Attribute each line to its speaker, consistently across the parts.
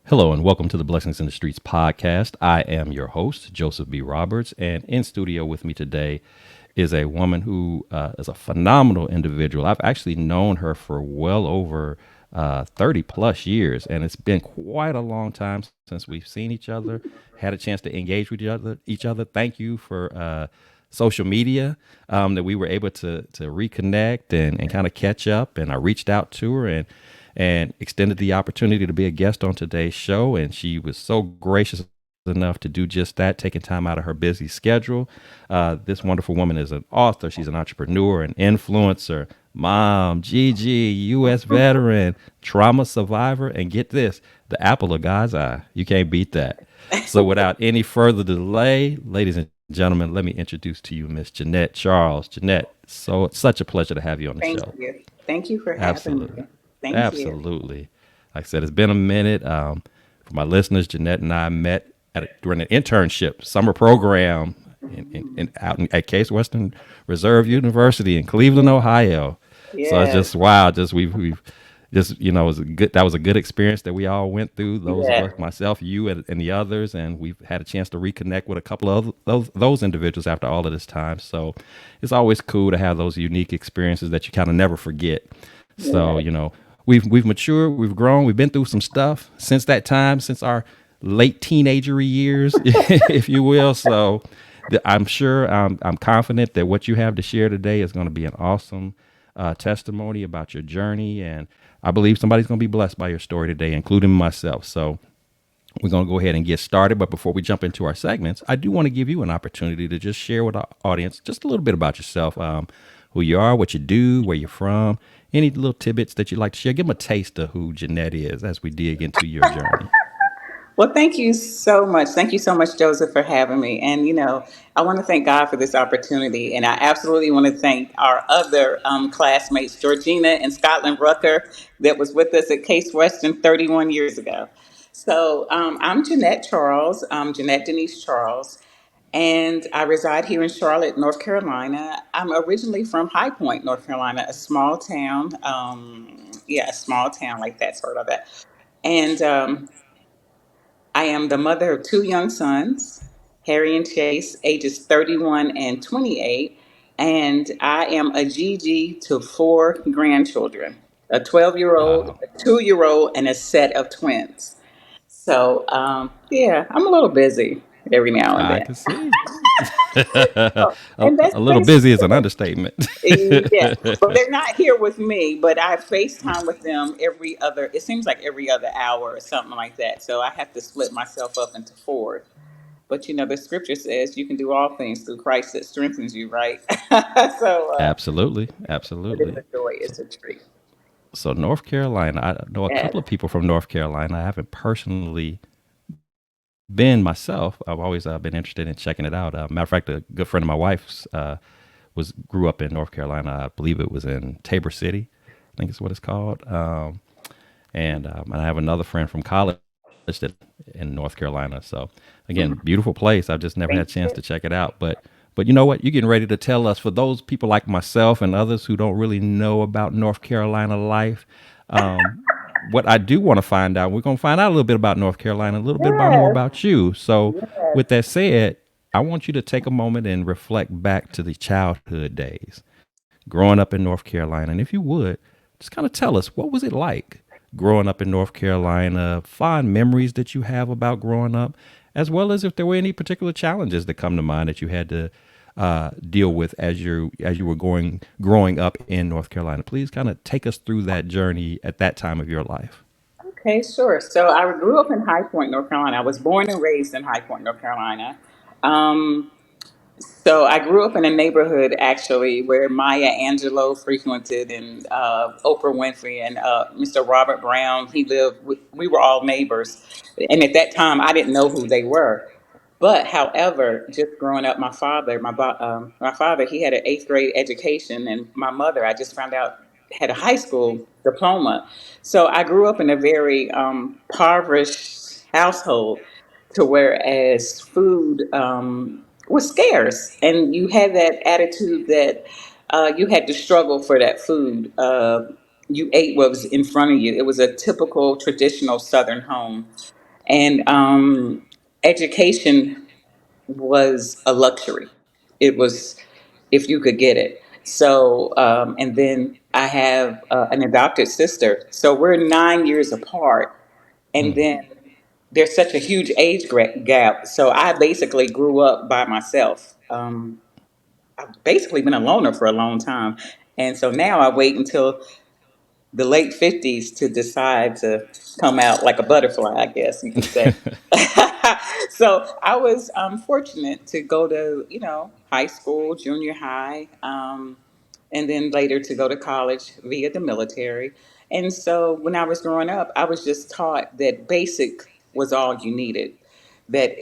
Speaker 1: Hello and welcome to the Blessings in the Streets podcast. I am your host, Joseph B. Roberts, and in studio with me today is a woman who is a phenomenal individual. I've actually known her for well over 30 plus years, and it's been quite a long time since we've seen each other, had a chance to engage with each other. Thank you for social media that we were able to reconnect and kind of catch up. And I reached out to her and extended the opportunity to be a guest on today's show. And she was so gracious enough to do just that, taking time out of her busy schedule. This wonderful woman is an author. She's an entrepreneur, an influencer, mom, Gigi, U.S. veteran, trauma survivor, and get this, the apple of God's eye. You can't beat that. So without any further delay, ladies and gentlemen, let me introduce to you Miss Jeanette Charles. Jeanette, so it's such a pleasure to have you on the
Speaker 2: Thank
Speaker 1: show.
Speaker 2: you. Thank you for having
Speaker 1: Absolutely.
Speaker 2: me. Thank you.
Speaker 1: Absolutely. Like I said, it's been a minute. For my listeners, Jeanette and I met during an internship summer program at Case Western Reserve University in Cleveland, Ohio. So it's
Speaker 2: Yes,
Speaker 1: just wow. Just we've just it was a good that was a good experience that we all went through. Those of us,
Speaker 2: yes,
Speaker 1: myself, you, and the others, and we've had a chance to reconnect with a couple of those individuals after all of this time. So it's always cool to have those unique experiences that you kind of never forget. So
Speaker 2: yes.
Speaker 1: we've matured, we've grown, we've been through some stuff since that time, since our late teenagery years, if you will. So I'm sure, I'm confident that what you have to share today is going to be an awesome testimony about your journey, and I believe somebody's going to be blessed by your story today, including myself. So we're going to go ahead and get started. But before we jump into our segments, I do want to give you an opportunity to just share with our audience just a little bit about yourself, who you are, what you do, where you're from, any little tidbits that you'd like to share. Give them a taste of who Jeanette is as we dig into your journey.
Speaker 2: Well, thank you so much. Thank you so much, Joseph, for having me. And, I want to thank God for this opportunity. And I absolutely want to thank our other classmates, Georgina and Scotland Rucker, that was with us at Case Western 31 years ago. So I'm Jeanette Charles, Jeanette Denise Charles, and I reside here in Charlotte, North Carolina. I'm originally from High Point, North Carolina, a small town. Yeah, a small town like that, sort of that. And I am the mother of two young sons, Harry and Chase, ages 31 and 28. And I am a Gigi to four grandchildren, a 12-year-old,
Speaker 1: Wow.
Speaker 2: a 2-year-old, and a set of twins. So, yeah, I'm a little busy every now and
Speaker 1: I
Speaker 2: then.
Speaker 1: can see. a,
Speaker 2: And that's
Speaker 1: a little busy is an
Speaker 2: basically
Speaker 1: understatement.
Speaker 2: yes, but they're not here with me. But I FaceTime with them every other. It seems like every other hour or something like that. So I have to split myself up into four. But the scripture says you can do all things through Christ that strengthens you, right? so
Speaker 1: Absolutely.
Speaker 2: it is
Speaker 1: Absolutely.
Speaker 2: a joy.
Speaker 1: So,
Speaker 2: It's a treat.
Speaker 1: so North Carolina, I know a
Speaker 2: Yes.
Speaker 1: couple of people from North Carolina. I haven't personally been myself. I've always been interested in checking it out. Matter of fact, a good friend of my wife's was grew up in North Carolina. I believe it was in Tabor City. I think it's what it's called. And I have another friend from college that in North Carolina. So again,
Speaker 2: Mhm.
Speaker 1: beautiful place. I've just never had
Speaker 2: Thank
Speaker 1: a chance
Speaker 2: you.
Speaker 1: to check it out. But you know what? You're getting ready to tell us, for those people like myself and others who don't really know about North Carolina life. What I do want to find out, we're going to find out a little bit about North Carolina, a little bit about more
Speaker 2: Yes.
Speaker 1: about you. So,
Speaker 2: Yes.
Speaker 1: with that said, I want you to take a moment and reflect back to the childhood days growing up in North Carolina. And if you would, just kind of tell us, what was it like growing up in North Carolina, fond memories that you have about growing up, as well as if there were any particular challenges that come to mind that you had to deal with as you were growing up in North Carolina. Please kind of take us through that journey at that time of your life.
Speaker 2: Okay, sure. So I grew up in High Point, North Carolina. I was born and raised in High Point, North Carolina. Um, So I grew up in a neighborhood actually where Maya Angelou frequented, and Oprah Winfrey and Mr. Robert Brown. He lived. We were all neighbors, and at that time I didn't know who they were. But however, just growing up, my father, he had an eighth grade education, and my mother, I just found out, had a high school diploma. So I grew up in a very impoverished household, to whereas food was scarce, and you had that attitude that you had to struggle for that food. you ate what was in front of you. It was a typical traditional Southern home, and education was a luxury. It was if you could get it. So, and then I have an adopted sister. So we're 9 years apart. And
Speaker 1: Mm.
Speaker 2: then there's such a huge age gap. So I basically grew up by myself. I've basically been a loner for a long time. And so now I wait until the late 50s to decide to come out like a butterfly, I guess you could say. So I was fortunate to go to, high school, junior high, and then later to go to college via the military. And so when I was growing up, I was just taught that basic was all you needed, that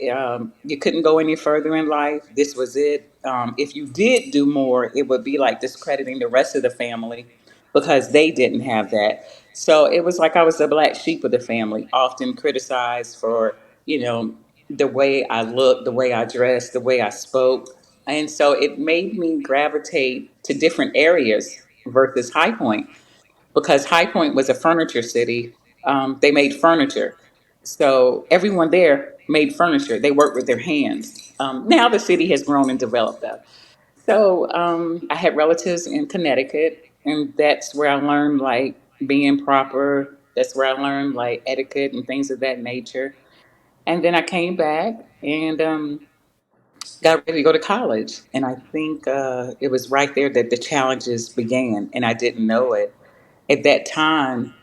Speaker 2: you couldn't go any further in life. This was it. If you did do more, it would be like discrediting the rest of the family because they didn't have that. So it was like I was the black sheep of the family, often criticized for, the way I looked, the way I dressed, the way I spoke. And so it made me gravitate to different areas versus High Point because High Point was a furniture city. They made furniture. So everyone there made furniture. They worked with their hands. Now the city has grown and developed though. So I had relatives in Connecticut, and that's where I learned like being proper. That's where I learned like etiquette and things of that nature. And then I came back and got ready to go to college. And I think it was right there that the challenges began, and I didn't know it. At that time,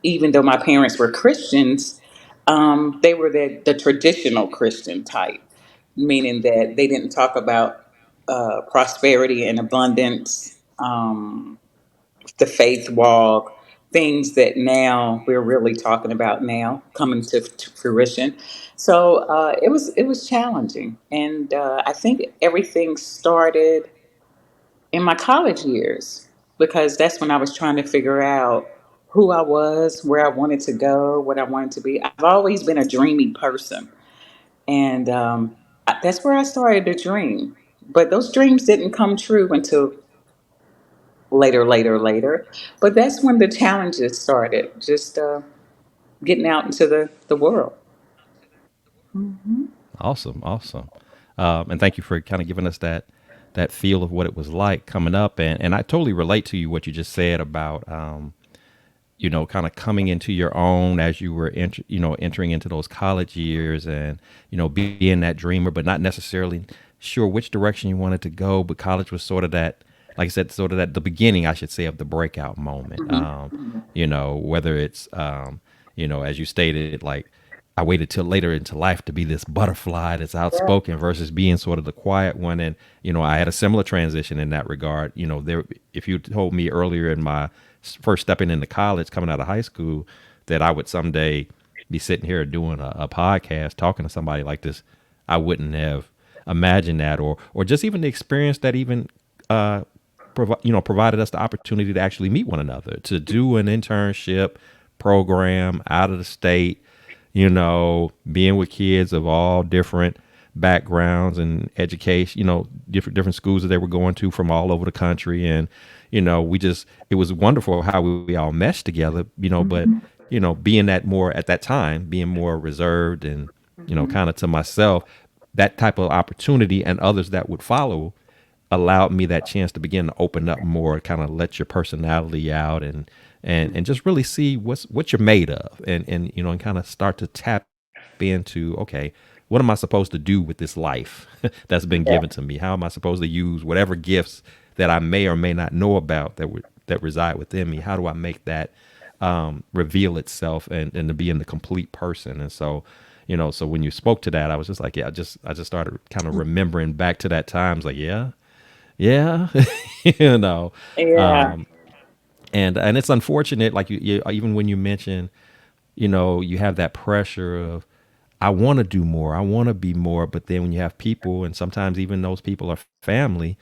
Speaker 2: even though my parents were Christians, they were the traditional Christian type, meaning that they didn't talk about prosperity and abundance, the faith walk, things that now we're really talking about now coming to fruition. So it was challenging, and I think everything started in my college years because that's when I was trying to figure out who I was, where I wanted to go, what I wanted to be. I've always been a dreamy person, and that's where I started to dream. But those dreams didn't come true until later, later, later. But that's when the challenges started, just getting out into the world.
Speaker 1: Awesome, awesome. And thank you for kind of giving us that feel of what it was like coming up. And I totally relate to you what you just said about kind of coming into your own as you were entering into those college years, and being that dreamer, but not necessarily sure which direction you wanted to go. But college was sort of that, like I said, sort of that the beginning, I should say, of the breakout moment. Whether it's as you stated, like I waited till later into life to be this butterfly that's
Speaker 2: Yeah.
Speaker 1: outspoken versus being sort of the quiet one. And, I had a similar transition in that regard. If you told me earlier in my first stepping into college, coming out of high school, that I would someday be sitting here doing a podcast, talking to somebody like this, I wouldn't have imagined that, or just even the experience that even, provided us the opportunity to actually meet one another, to do an internship program out of the state, being with kids of all different backgrounds and education, different schools that they were going to from all over the country. And, it was wonderful how we all meshed together, but, being that more at that time, being more reserved and, kind of to myself, that type of opportunity and others that would follow allowed me that chance to begin to open up more, kind of let your personality out, and just really see what you're made of, and kind of start to tap into, okay, what am I supposed to do with this life that's been
Speaker 2: Yeah.
Speaker 1: given to me? How am I supposed to use whatever gifts that I may or may not know about that reside within me? How do I make that reveal itself, and to be in the complete person? And so, so when you spoke to that, I was just like, yeah, I just started kind of remembering back to that time. It's like, yeah, yeah, you know,
Speaker 2: Yeah.
Speaker 1: and it's unfortunate, like you even when you mention, you have that pressure of, I want to do more, I want to be more, but then when you have people, and sometimes even those people are family,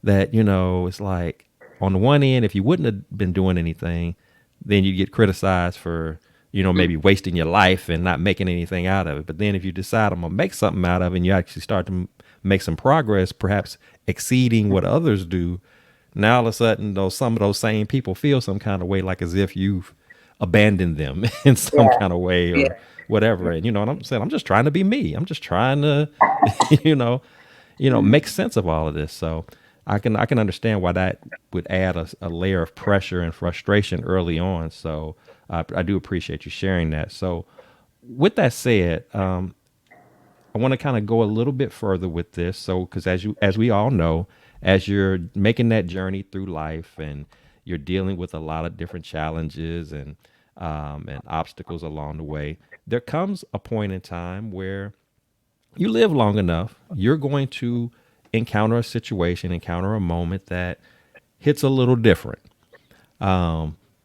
Speaker 1: that it's like, on the one end, if you wouldn't have been doing anything, then you get criticized for maybe wasting your life and not making anything out of it. But then if you decide, I'm gonna make something out of it, and you actually start to make some progress, perhaps exceeding what others do, now all of a sudden those some of those same people feel some kind of way, like as if you've abandoned them in some
Speaker 2: Yeah.
Speaker 1: kind of way
Speaker 2: Yeah.
Speaker 1: or whatever. And you know what I'm saying? I'm just trying to be me. I'm just trying to, you know, make sense of all of this. So I can understand why that would add a layer of pressure and frustration early on. So I do appreciate you sharing that. So with that said, I want to kind of go a little bit further with this. So, because as we all know, as you're making that journey through life and you're dealing with a lot of different challenges and obstacles along the way, there comes a point in time where you live long enough, you're going to encounter a situation, encounter a moment that hits a little different.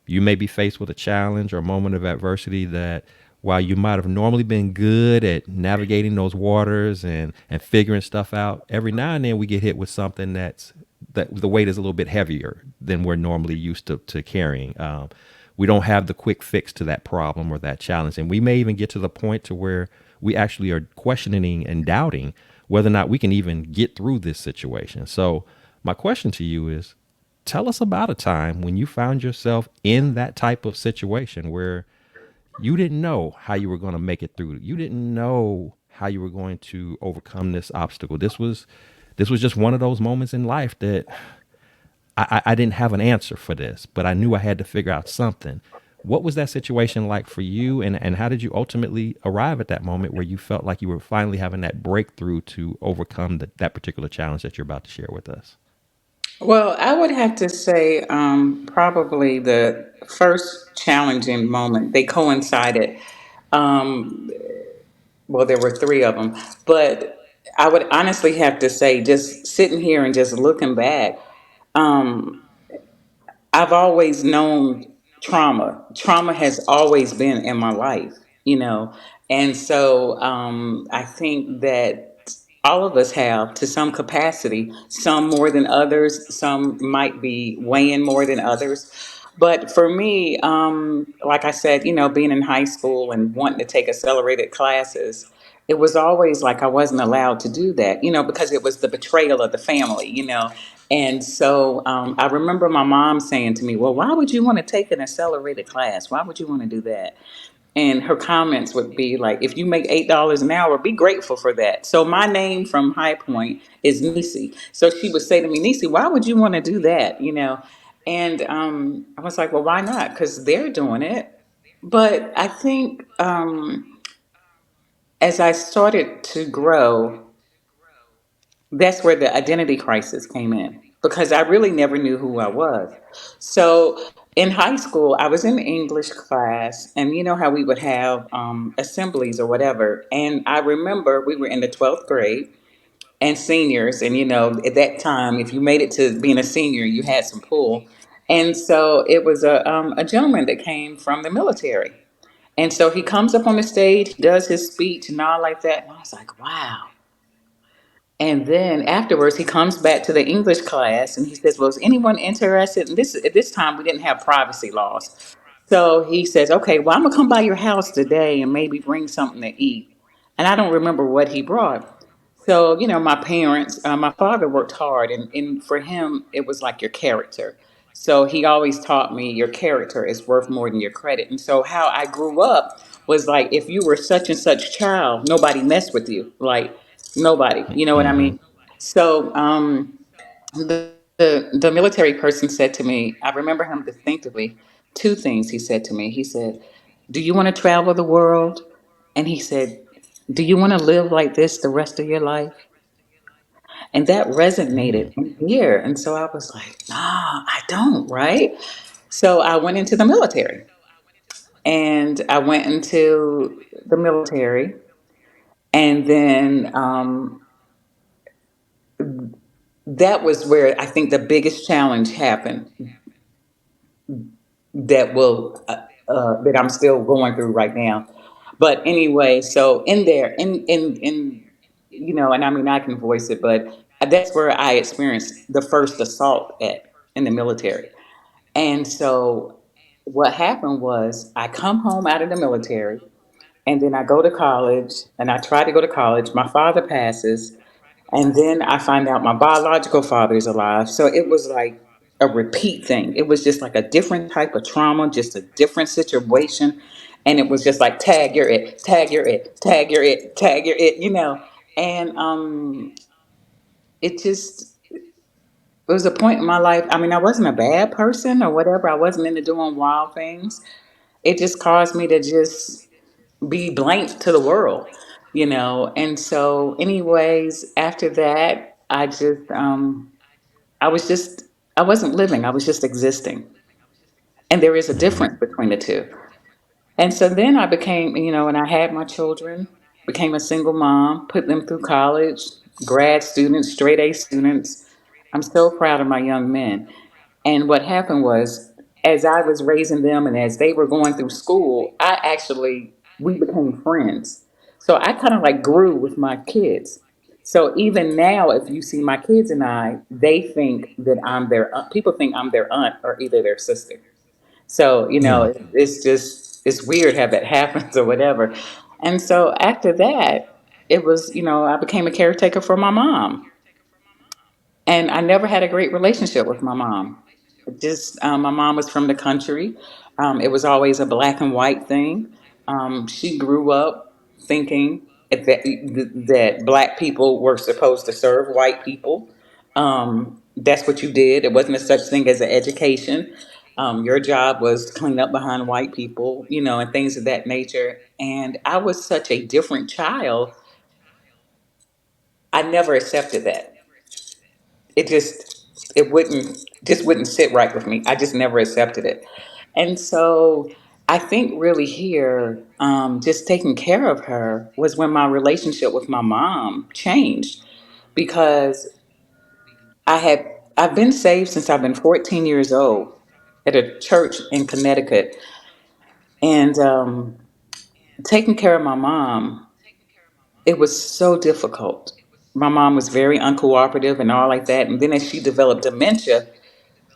Speaker 1: You may be faced with a challenge or a moment of adversity that, while you might have normally been good at navigating those waters and figuring stuff out, every now and then we get hit with something that the weight is a little bit heavier than we're normally used to carrying. We don't have the quick fix to that problem or that challenge, and we may even get to the point to where we actually are questioning and doubting whether or not we can even get through this situation. So my question to you is, tell us about a time when you found yourself in that type of situation where you didn't know how you were going to make it through. You didn't know how you were going to overcome this obstacle. This was just one of those moments in life that I didn't have an answer for this, but I knew I had to figure out something. What was that situation like for you, and how did you ultimately arrive at that moment where you felt like you were finally having that breakthrough to overcome that particular challenge that you're about to share with us?
Speaker 2: Well, I would have to say probably the first challenging moment. They coincided. Um, well, there were three of them, but I would honestly have to say, just sitting here and just looking back, um, I've always known trauma. Trauma has always been in my life, you know. And so I think that all of us have to some capacity, some more than others, some might be weighing more than others. But for me, like I said, being in high school and wanting to take accelerated classes, it was always like I wasn't allowed to do that, because it was the betrayal of the family. And so I remember my mom saying to me, well, why would you want to take an accelerated class? Why would you want to do that? And her comments would be like, if you make $8 an hour, be grateful for that. So my name from High Point is Nisi. So she would say to me, Nisi, why would you want to do that? And I was like, well, why not? Because they're doing it. But I think as I started to grow, that's where the identity crisis came in because I really never knew who I was. So in high school, I was in English class, and you know how we would have assemblies or whatever. And I remember we were in the 12th grade and seniors, and at that time, if you made it to being a senior, you had some pull. And so it was a gentleman that came from the military. And so he comes up on the stage, does his speech and all like that. And I was like, wow. And then afterwards, he comes back to the English class and he says, well, is anyone interested? And at this time, we didn't have privacy laws. So he says, okay, well, I'm going to come by your house today and maybe bring something to eat. And I don't remember what he brought. So, my parents, my father worked hard, and for him, it was like your character. So he always taught me your character is worth more than your credit. And so how I grew up was like, if you were such and such child, nobody messed with you. Like, nobody, you know what I
Speaker 1: Mm-hmm.
Speaker 2: mean? So the military person said to me, I remember him distinctively, two things he said to me. He said, do you want to travel the world? And he said, do you want to live like this the rest of your life? And that
Speaker 1: Mm.
Speaker 2: resonated in here. And so I was like, nah, I don't, right? So I went into the military. And I went into the military. And then that was where I think the biggest challenge happened that I'm still going through right now. But anyway, so in there, in and I mean I can voice it, but that's where I experienced the first assault at in the military. And so what happened was I come home out of the military and then I go to college and I try to go to college. My father passes, and then I find out my biological father is alive. So it was like a repeat thing. It was just like a different type of trauma, just a different situation. And it was just like tag you're it, tag you're it, tag you're it, tag you're it, And it just it was a point in my life. I mean, I wasn't a bad person or whatever. I wasn't into doing wild things. It just caused me to just be blank to the world. And so, anyways, after that, I was just, I wasn't living. I was just existing. And there is a difference between the two. And so then I became, and I had my children, became a single mom, put them through college, grad students, straight A students. I'm so proud of my young men. And what happened was, as I was raising them and as they were going through school, we became friends. So I kind of like grew with my kids. So even now, if you see my kids and I, they think that people think I'm their aunt or either their sister. So,
Speaker 1: Yeah.
Speaker 2: it's weird how that happens or whatever. And so after that, it was, I became a caretaker for my mom. And I never had a great relationship with my mom. Just my mom was from the country. It was always a black and white thing. She grew up thinking that black people were supposed to serve white people. That's what you did. It wasn't a such thing as an education. Your job was to clean up behind white people, and things of that nature. And I was such a different child. I never accepted that. It wouldn't sit right with me. I just never accepted it. And so I think really here, just taking care of her was when my relationship with my mom changed because I had I've been saved since I've been 14 years old at a church in Connecticut, and taking care of my mom, it was so difficult. My mom was very uncooperative and all like that, and then as she developed dementia,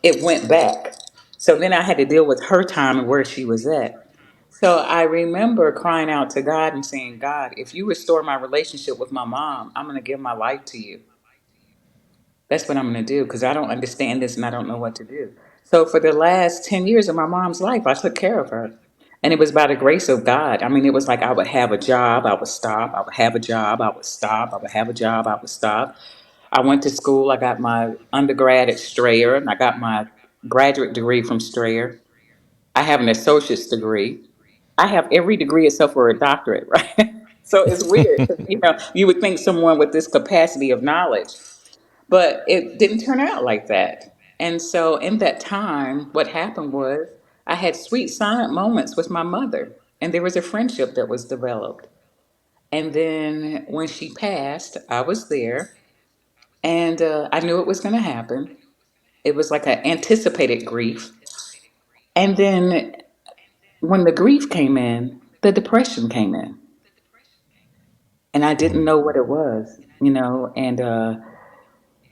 Speaker 2: it went back. So then I had to deal with her time and where she was at. So I remember crying out to God and saying, God, if you restore my relationship with my mom, I'm going to give my life to you. That's what I'm going to do because I don't understand this and I don't know what to do. So for the last 10 years of my mom's life, I took care of her. And it was by the grace of God. I mean, it was like I would have a job, I would stop, I would have a job, I would stop, I would have a job, I would stop. I went to school. I got my undergrad at Strayer, and I got my graduate degree from Strayer. I have an associate's degree. I have every degree except for a doctorate, right? So it's weird. 'Cause, you would think someone with this capacity of knowledge, but it didn't turn out like that. And so in that time, what happened was I had sweet silent moments with my mother, and there was a friendship that was developed. And then when she passed, I was there, and I knew it was going to happen. It was like an anticipated grief. And then when the grief came in, the depression came in. And I didn't know what it was. And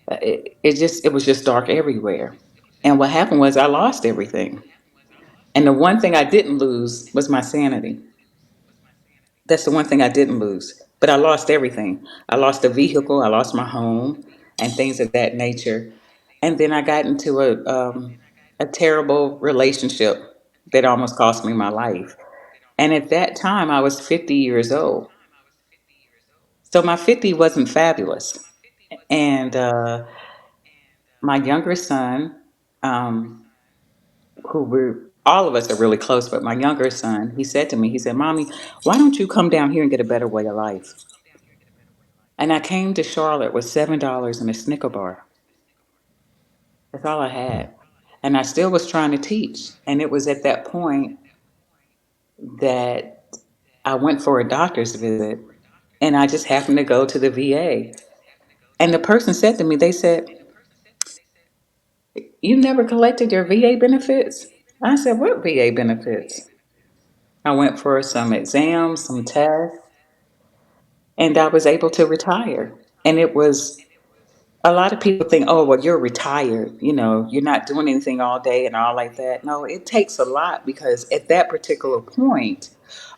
Speaker 2: it was just dark everywhere. And what happened was I lost everything. And the one thing I didn't lose was my sanity. That's the one thing I didn't lose. But I lost everything. I lost a vehicle, I lost my home, and things of that nature. And then I got into a terrible relationship that almost cost me my life. And at that time, I was 50 years old. So my 50 wasn't fabulous. And my younger son, um, all of us are really close, but my younger son, he said to me, he said, Mommy, why don't you come down here and get a better way of life? And I came to Charlotte with $7 and a Snicker bar. That's all I had. And I still was trying to teach. And it was at that point that I went for a doctor's visit and I just happened to go to the VA. And the person said to me, they said, You never collected your VA benefits? I said, What VA benefits? I went for some exams, some tests, and I was able to retire. And it was a lot of people think, oh, well, you're retired. You're not doing anything all day and all like that. No, it takes a lot because at that particular point,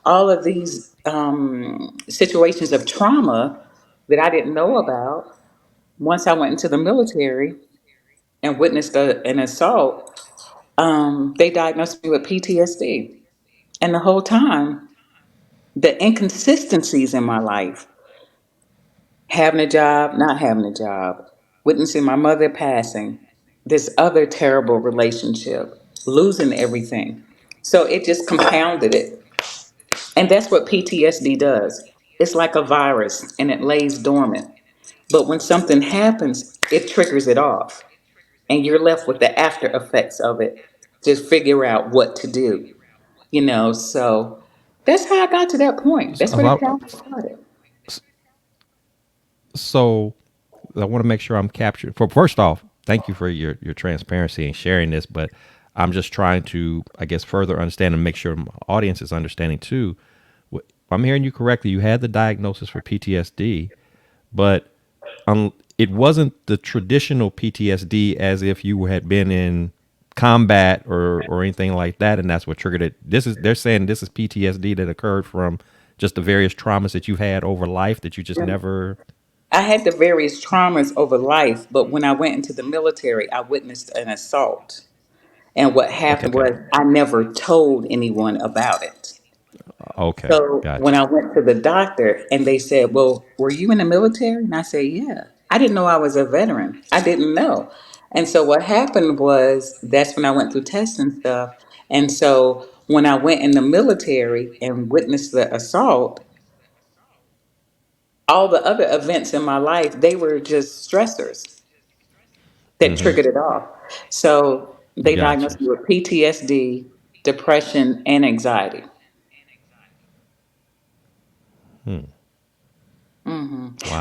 Speaker 2: all of these situations of trauma that I didn't know about, once I went into the military, and witnessed an assault, they diagnosed me with PTSD. And the whole time, the inconsistencies in my life, having a job, not having a job, witnessing my mother passing, this other terrible relationship, losing everything. So it just compounded it. And that's what PTSD does. It's like a virus and it lays dormant. But when something happens, it triggers it off. And you're left with the after effects of it to figure out what to do. So that's how I got to that point.
Speaker 1: So,
Speaker 2: That's where the challenge started.
Speaker 1: so I want to make sure I'm captured. For first off, thank you for your transparency and sharing this. But I'm just trying to, I guess, further understand and make sure my audience is understanding too. If I'm hearing you correctly, you had the diagnosis for PTSD, but it wasn't the traditional PTSD as if you had been in combat or anything like that, and that's what triggered it. They're saying this is PTSD that occurred from just the various traumas that you've had over life that you just never.
Speaker 2: I had the various traumas over life, but when I went into the military, I witnessed an assault. And what happened
Speaker 1: Okay.
Speaker 2: was I never told anyone about it.
Speaker 1: Okay.
Speaker 2: So when
Speaker 1: Gotcha.
Speaker 2: I went to the doctor and they said, "Well, were you in the military?" And I said, "Yeah." I didn't know I was a veteran. I didn't know. And so what happened was that's when I went through tests and stuff. And so when I went in the military and witnessed the assault, all the other events in my life, they were just stressors that
Speaker 1: Mm-hmm.
Speaker 2: triggered it off. So they
Speaker 1: Gotcha.
Speaker 2: diagnosed me with PTSD, depression, and anxiety.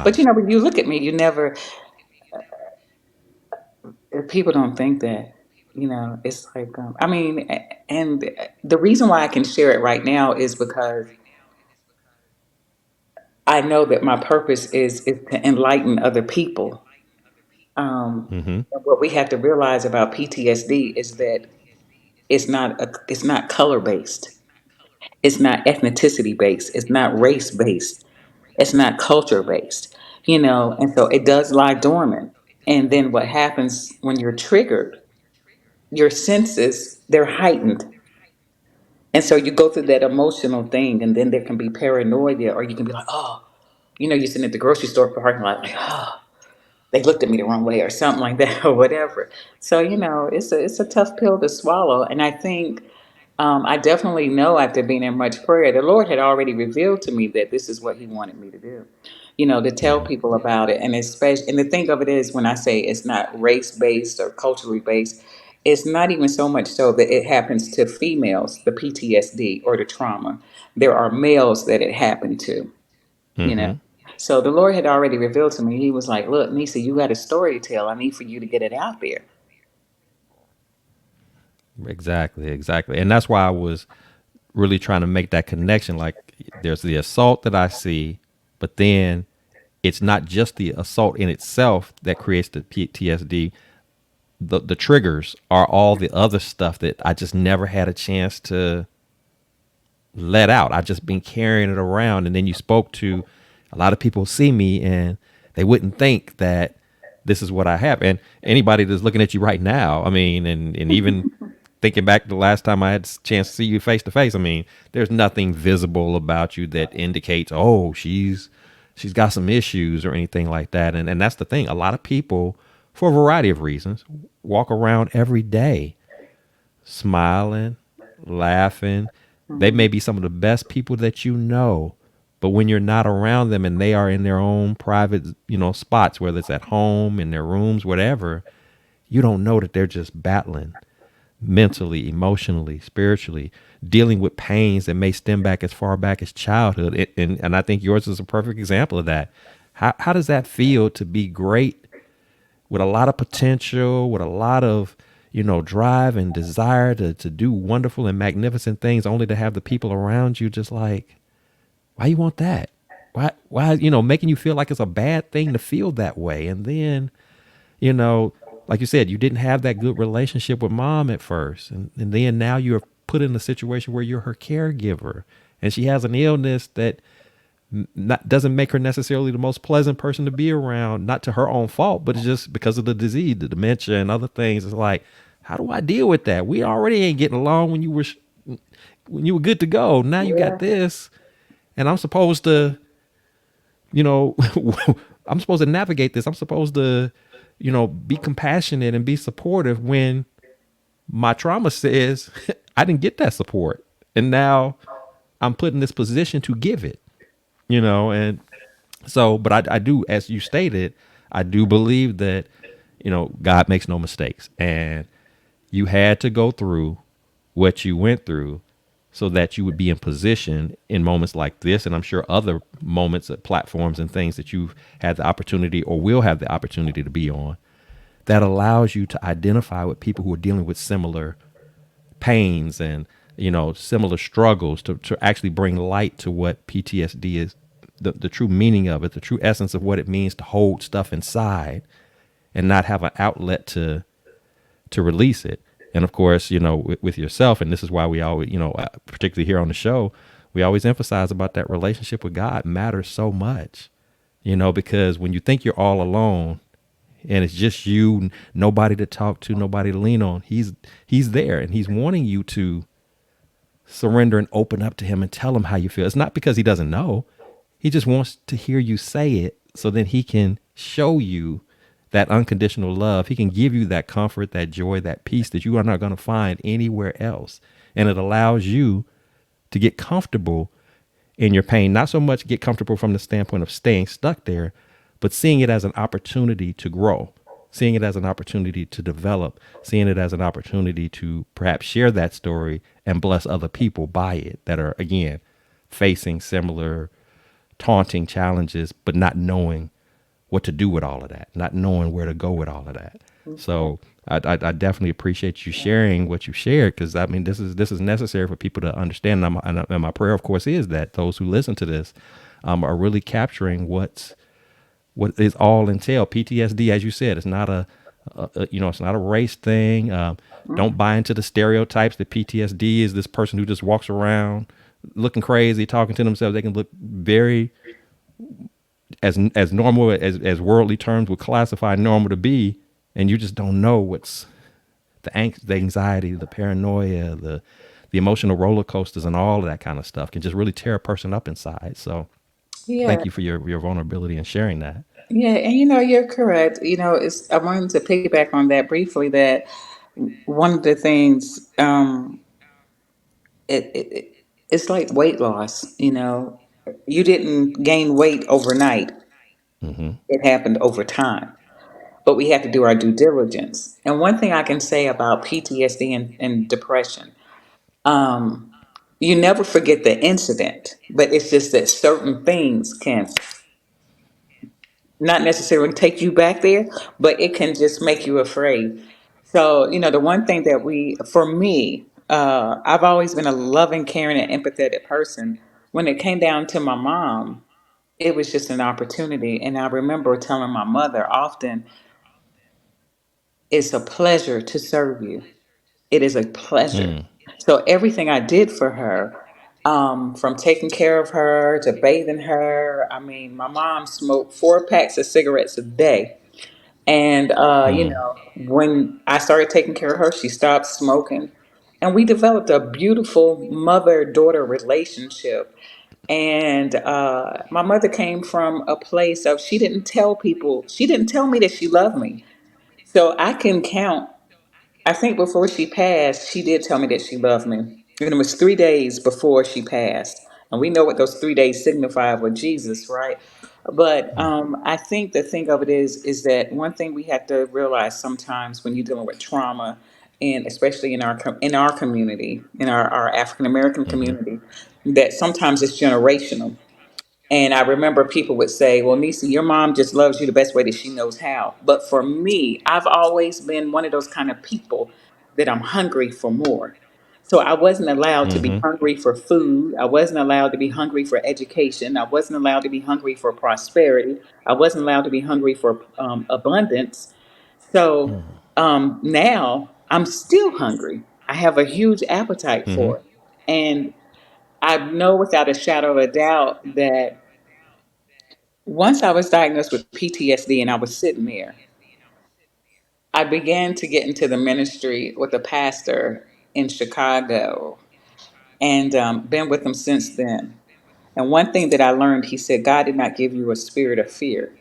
Speaker 2: But
Speaker 1: Wow.
Speaker 2: when you look at me, you never, people don't think that, it's like, and the reason why I can share it right now is because I know that my purpose is to enlighten other people.
Speaker 1: Mm-hmm.
Speaker 2: And what we have to realize about PTSD is that it's not color based. It's not ethnicity based. It's not race based. It's not culture based, and so it does lie dormant. And then what happens when you're triggered, your senses, they're heightened. And so you go through that emotional thing, and then there can be paranoia, or you can be like, oh, you're sitting at the grocery store parking lot, like, oh, they looked at me the wrong way, or something like that, or whatever. So it's a tough pill to swallow, and I think I definitely know after being in much prayer, the Lord had already revealed to me that this is what He wanted me to do. To tell
Speaker 1: Mm-hmm.
Speaker 2: people about it, and especially, and the thing of it is, when I say it's not race based or culturally based, it's not even so much so that it happens to females, the PTSD or the trauma. There are males that it happened to you know.
Speaker 1: Mm-hmm.
Speaker 2: So the Lord had already revealed to me. He was like, "Look, Nisa, you got a story to tell. I need for you to get it out there."
Speaker 1: Exactly. Exactly. And that's why I was really trying to make that connection. Like, there's the assault that I see, but then it's not just the assault in itself that creates the PTSD. The triggers are all the other stuff that I just never had a chance to let out. I just been carrying it around. And then you spoke to a lot of people see me and they wouldn't think that this is what I have. And anybody that's looking at you right now, I mean, and even thinking back to the last time I had a chance to see you face to face, I mean, there's nothing visible about you that indicates, oh, she's got some issues or anything like that. And that's the thing. A lot of people, for a variety of reasons, walk around every day smiling, laughing. They may
Speaker 2: Mhm.
Speaker 1: be some of the best people that you know, but when you're not around them and they are in their own private, spots, whether it's at home, in their rooms, whatever, you don't know that they're just battling mentally, emotionally, spiritually, dealing with pains that may stem back as far back as childhood. And I think yours is a perfect example of that. How does that feel to be great with a lot of potential, with a lot of, drive and desire to do wonderful and magnificent things, only to have the people around you just like, why you want that? Why, making you feel like it's a bad thing to feel that way. And then, you know, like you said, you didn't have that good relationship with mom at first. And then now you're put in a situation where you're her caregiver and she has an illness that not doesn't make her necessarily the most pleasant person to be around, not to her own fault, but it's just because of the disease, the dementia and other things. It's like, how do I deal with that? We already ain't getting along when you were good to go. Now you got
Speaker 2: Yeah.
Speaker 1: this, and I'm supposed to, you know, I'm supposed to navigate this. I'm supposed to, be compassionate and be supportive when my trauma says I didn't get that support. And now I'm put in this position to give it, and so, but I do, as you stated, I do believe that, God makes no mistakes. And you had to go through what you went through so that you would be in position in moments like this. And I'm sure other moments at platforms and things that you've had the opportunity or will have the opportunity to be on that allows you to identify with people who are dealing with similar pains and similar struggles to actually bring light to what PTSD is, the true meaning of it, the true essence of what it means to hold stuff inside and not have an outlet to release it. And of course, with yourself, and this is why we always, particularly here on the show, we always emphasize about that relationship with God matters so much, because when you think you're all alone and it's just you, nobody to talk to, nobody to lean on, he's there and he's wanting you to surrender and open up to him and tell him how you feel. It's not because he doesn't know. He just wants to hear you say it so then he can show you that unconditional love. He can give you that comfort, that joy, that peace that you are not going to find anywhere else. And it allows you to get comfortable in your pain, not so much get comfortable from the standpoint of staying stuck there, but seeing it as an opportunity to grow, seeing it as an opportunity to develop, seeing it as an opportunity to perhaps share that story and bless other people by it that are, again, facing similar taunting challenges, but not knowing what to do with all of that, not knowing where to go with all of that. So I definitely appreciate you sharing what you shared, because I mean this is necessary for people to understand. And my prayer, of course, is that those who listen to this are really capturing what is all entail. PTSD, as you said, it's not it's not a race thing. Don't buy into the stereotypes that PTSD is this person who just walks around looking crazy, talking to themselves. They can look very as normal as worldly terms would classify normal to be, and you just don't know what's the anxiety, the paranoia, the emotional roller coasters, and all of that kind of stuff can just really tear a person up inside. So,
Speaker 2: Yeah.
Speaker 1: thank you for your vulnerability and sharing that.
Speaker 2: Yeah, and you're correct. I wanted to piggyback on that briefly. That one of the things, it's like weight loss. You didn't gain weight overnight;
Speaker 1: Mm-hmm.
Speaker 2: it happened over time. But we have to do our due diligence. And one thing I can say about PTSD and depression, um, you never forget the incident, but it's just that certain things can not necessarily take you back there, but it can just make you afraid. So, the one thing that for me, I've always been a loving, caring, and empathetic person. When it came down to my mom, it was just an opportunity. And I remember telling my mother often, it's a pleasure to serve you. It is a pleasure.
Speaker 1: Mm.
Speaker 2: So everything I did for her, from taking care of her to bathing her, I mean, my mom smoked 4 packs of cigarettes a day. And,
Speaker 1: Mm.
Speaker 2: when I started taking care of her, she stopped smoking. And we developed a beautiful mother daughter relationship. And my mother came from a place of she didn't tell me that she loved me. So I can count. I think before she passed, she did tell me that she loved me. And it was 3 days before she passed. And we know what those 3 days signify with Jesus, right? But I think the thing of it is that one thing we have to realize sometimes when you're dealing with trauma, and especially in our community, in our African American
Speaker 1: Mm-hmm.
Speaker 2: community, that sometimes it's generational. And I remember people would say, well, Nisa, your mom just loves you the best way that she knows how. But for me, I've always been one of those kind of people that I'm hungry for more. So I wasn't allowed to be
Speaker 1: Mm-hmm.
Speaker 2: hungry for food. I wasn't allowed to be hungry for education. I wasn't allowed to be hungry for prosperity. I wasn't allowed to be hungry for abundance. So now I'm still hungry. I have a huge appetite
Speaker 1: Mm-hmm.
Speaker 2: for it. And I know without a shadow of a doubt that Once I was diagnosed with PTSD and I was sitting there, I began to get into the ministry with a pastor in Chicago and been with him since then. And one thing that I learned, he said, God did not give you a spirit of fear.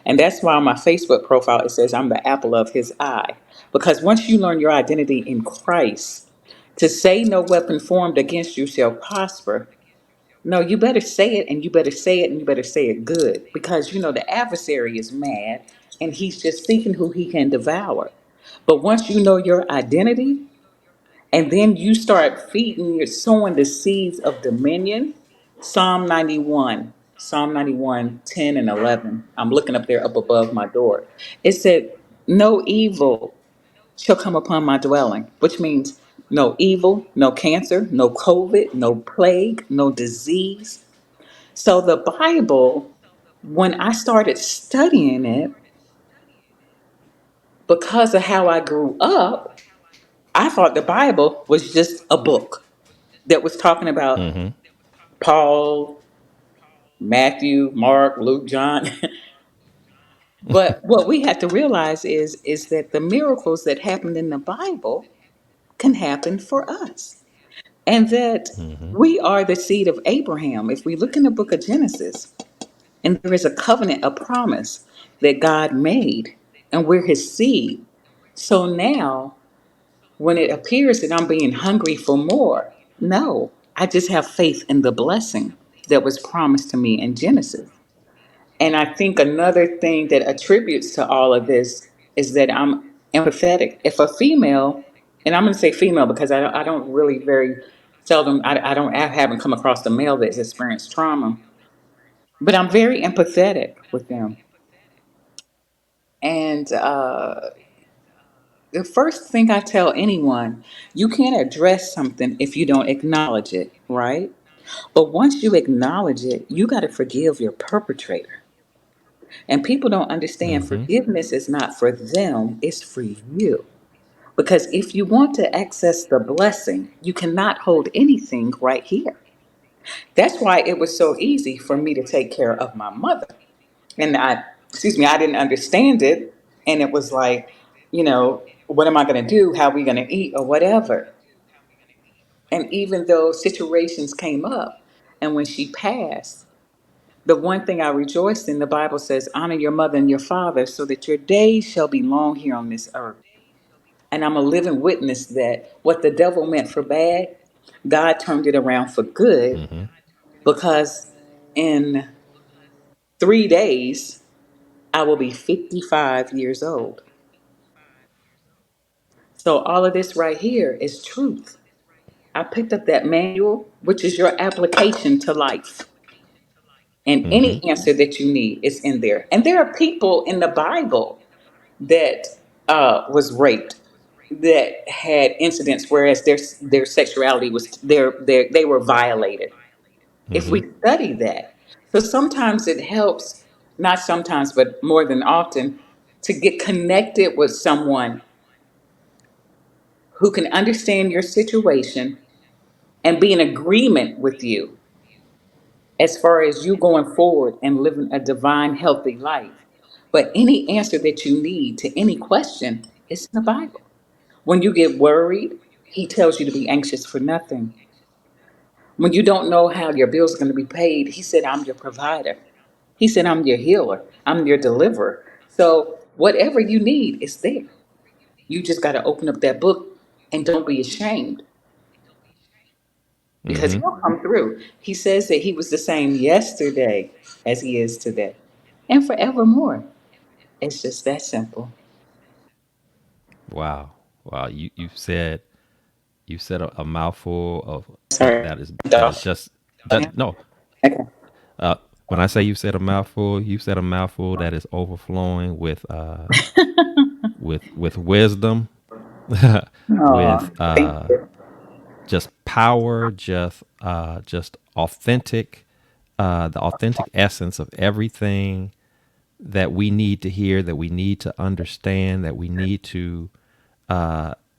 Speaker 2: And that's why on my Facebook profile, it says I'm the apple of his eye. Because once you learn your identity in Christ, to say no weapon formed against you shall prosper, no, you better say it and you better say it and you better say it good. Because, the adversary is mad and he's just seeking who he can devour. But once you know your identity, and then you start feeding, you're sowing the seeds of dominion. Psalm 91, 10 and 11. I'm looking up there up above my door. It said, no evil shall come upon my dwelling, which means no evil, no cancer, no COVID, no plague, no disease. So the Bible, when I started studying it, because of how I grew up, I thought the Bible was just a book that was talking about
Speaker 1: Mm-hmm.
Speaker 2: Paul, Matthew, Mark, Luke, John. But what we have to realize is that the miracles that happened in the Bible can happen for us. And that
Speaker 1: Mm-hmm.
Speaker 2: we are the seed of Abraham. If we look in the book of Genesis, and there is a covenant, a promise that God made, and we're his seed. So now, when it appears that I'm being hungry for more, no, I just have faith in the blessing that was promised to me in Genesis. And I think another thing that attributes to all of this is that I'm empathetic. If a female, and I'm going to say female because I don't really very seldom, I haven't come across a male that's experienced trauma, but I'm very empathetic with them. And the first thing I tell anyone, you can't address something if you don't acknowledge it, right? But once you acknowledge it, you got to forgive your perpetrator. And people don't understand
Speaker 1: Mm-hmm.
Speaker 2: forgiveness is not for them, it's for you. Because if you want to access the blessing, you cannot hold anything right here. That's why it was so easy for me to take care of my mother. And I didn't understand it. And it was like, what am I going to do? How are we going to eat or whatever? And even though situations came up, and when she passed, the one thing I rejoiced in, the Bible says, honor your mother and your father so that your days shall be long here on this earth. And I'm a living witness that what the devil meant for bad, God turned it around for good
Speaker 1: Mm-hmm.
Speaker 2: because in 3 days, I will be 55 years old. So all of this right here is truth. I picked up that manual, which is your application to life. And
Speaker 1: Mm-hmm.
Speaker 2: any answer that you need is in there. And there are people in the Bible that was raped, that had incidents, whereas their sexuality was they were violated. If
Speaker 1: Mm-hmm.
Speaker 2: we study that, so sometimes it helps, not sometimes, but more than often, to get connected with someone who can understand your situation and be in agreement with you as far as you going forward and living a divine, healthy life. But any answer that you need to any question is in the Bible. When you get worried, he tells you to be anxious for nothing. When you don't know how your bills are going to be paid, he said, I'm your provider. He said, I'm your healer. I'm your deliverer. So whatever you need is there. You just got to open up that book and don't be ashamed because
Speaker 1: Mm-hmm.
Speaker 2: he'll come through. He says that he was the same yesterday as he is today and forevermore. It's just that simple.
Speaker 1: Wow. Wow. You said a mouthful of that
Speaker 2: Sorry.
Speaker 1: that is just
Speaker 2: Yeah.
Speaker 1: that no.
Speaker 2: Okay.
Speaker 1: Uh, when I say you said a mouthful that is overflowing with wisdom, with
Speaker 2: Oh, thank you.
Speaker 1: just power, just authentic, the authentic essence of everything that we need to hear, that we need to understand, that we need to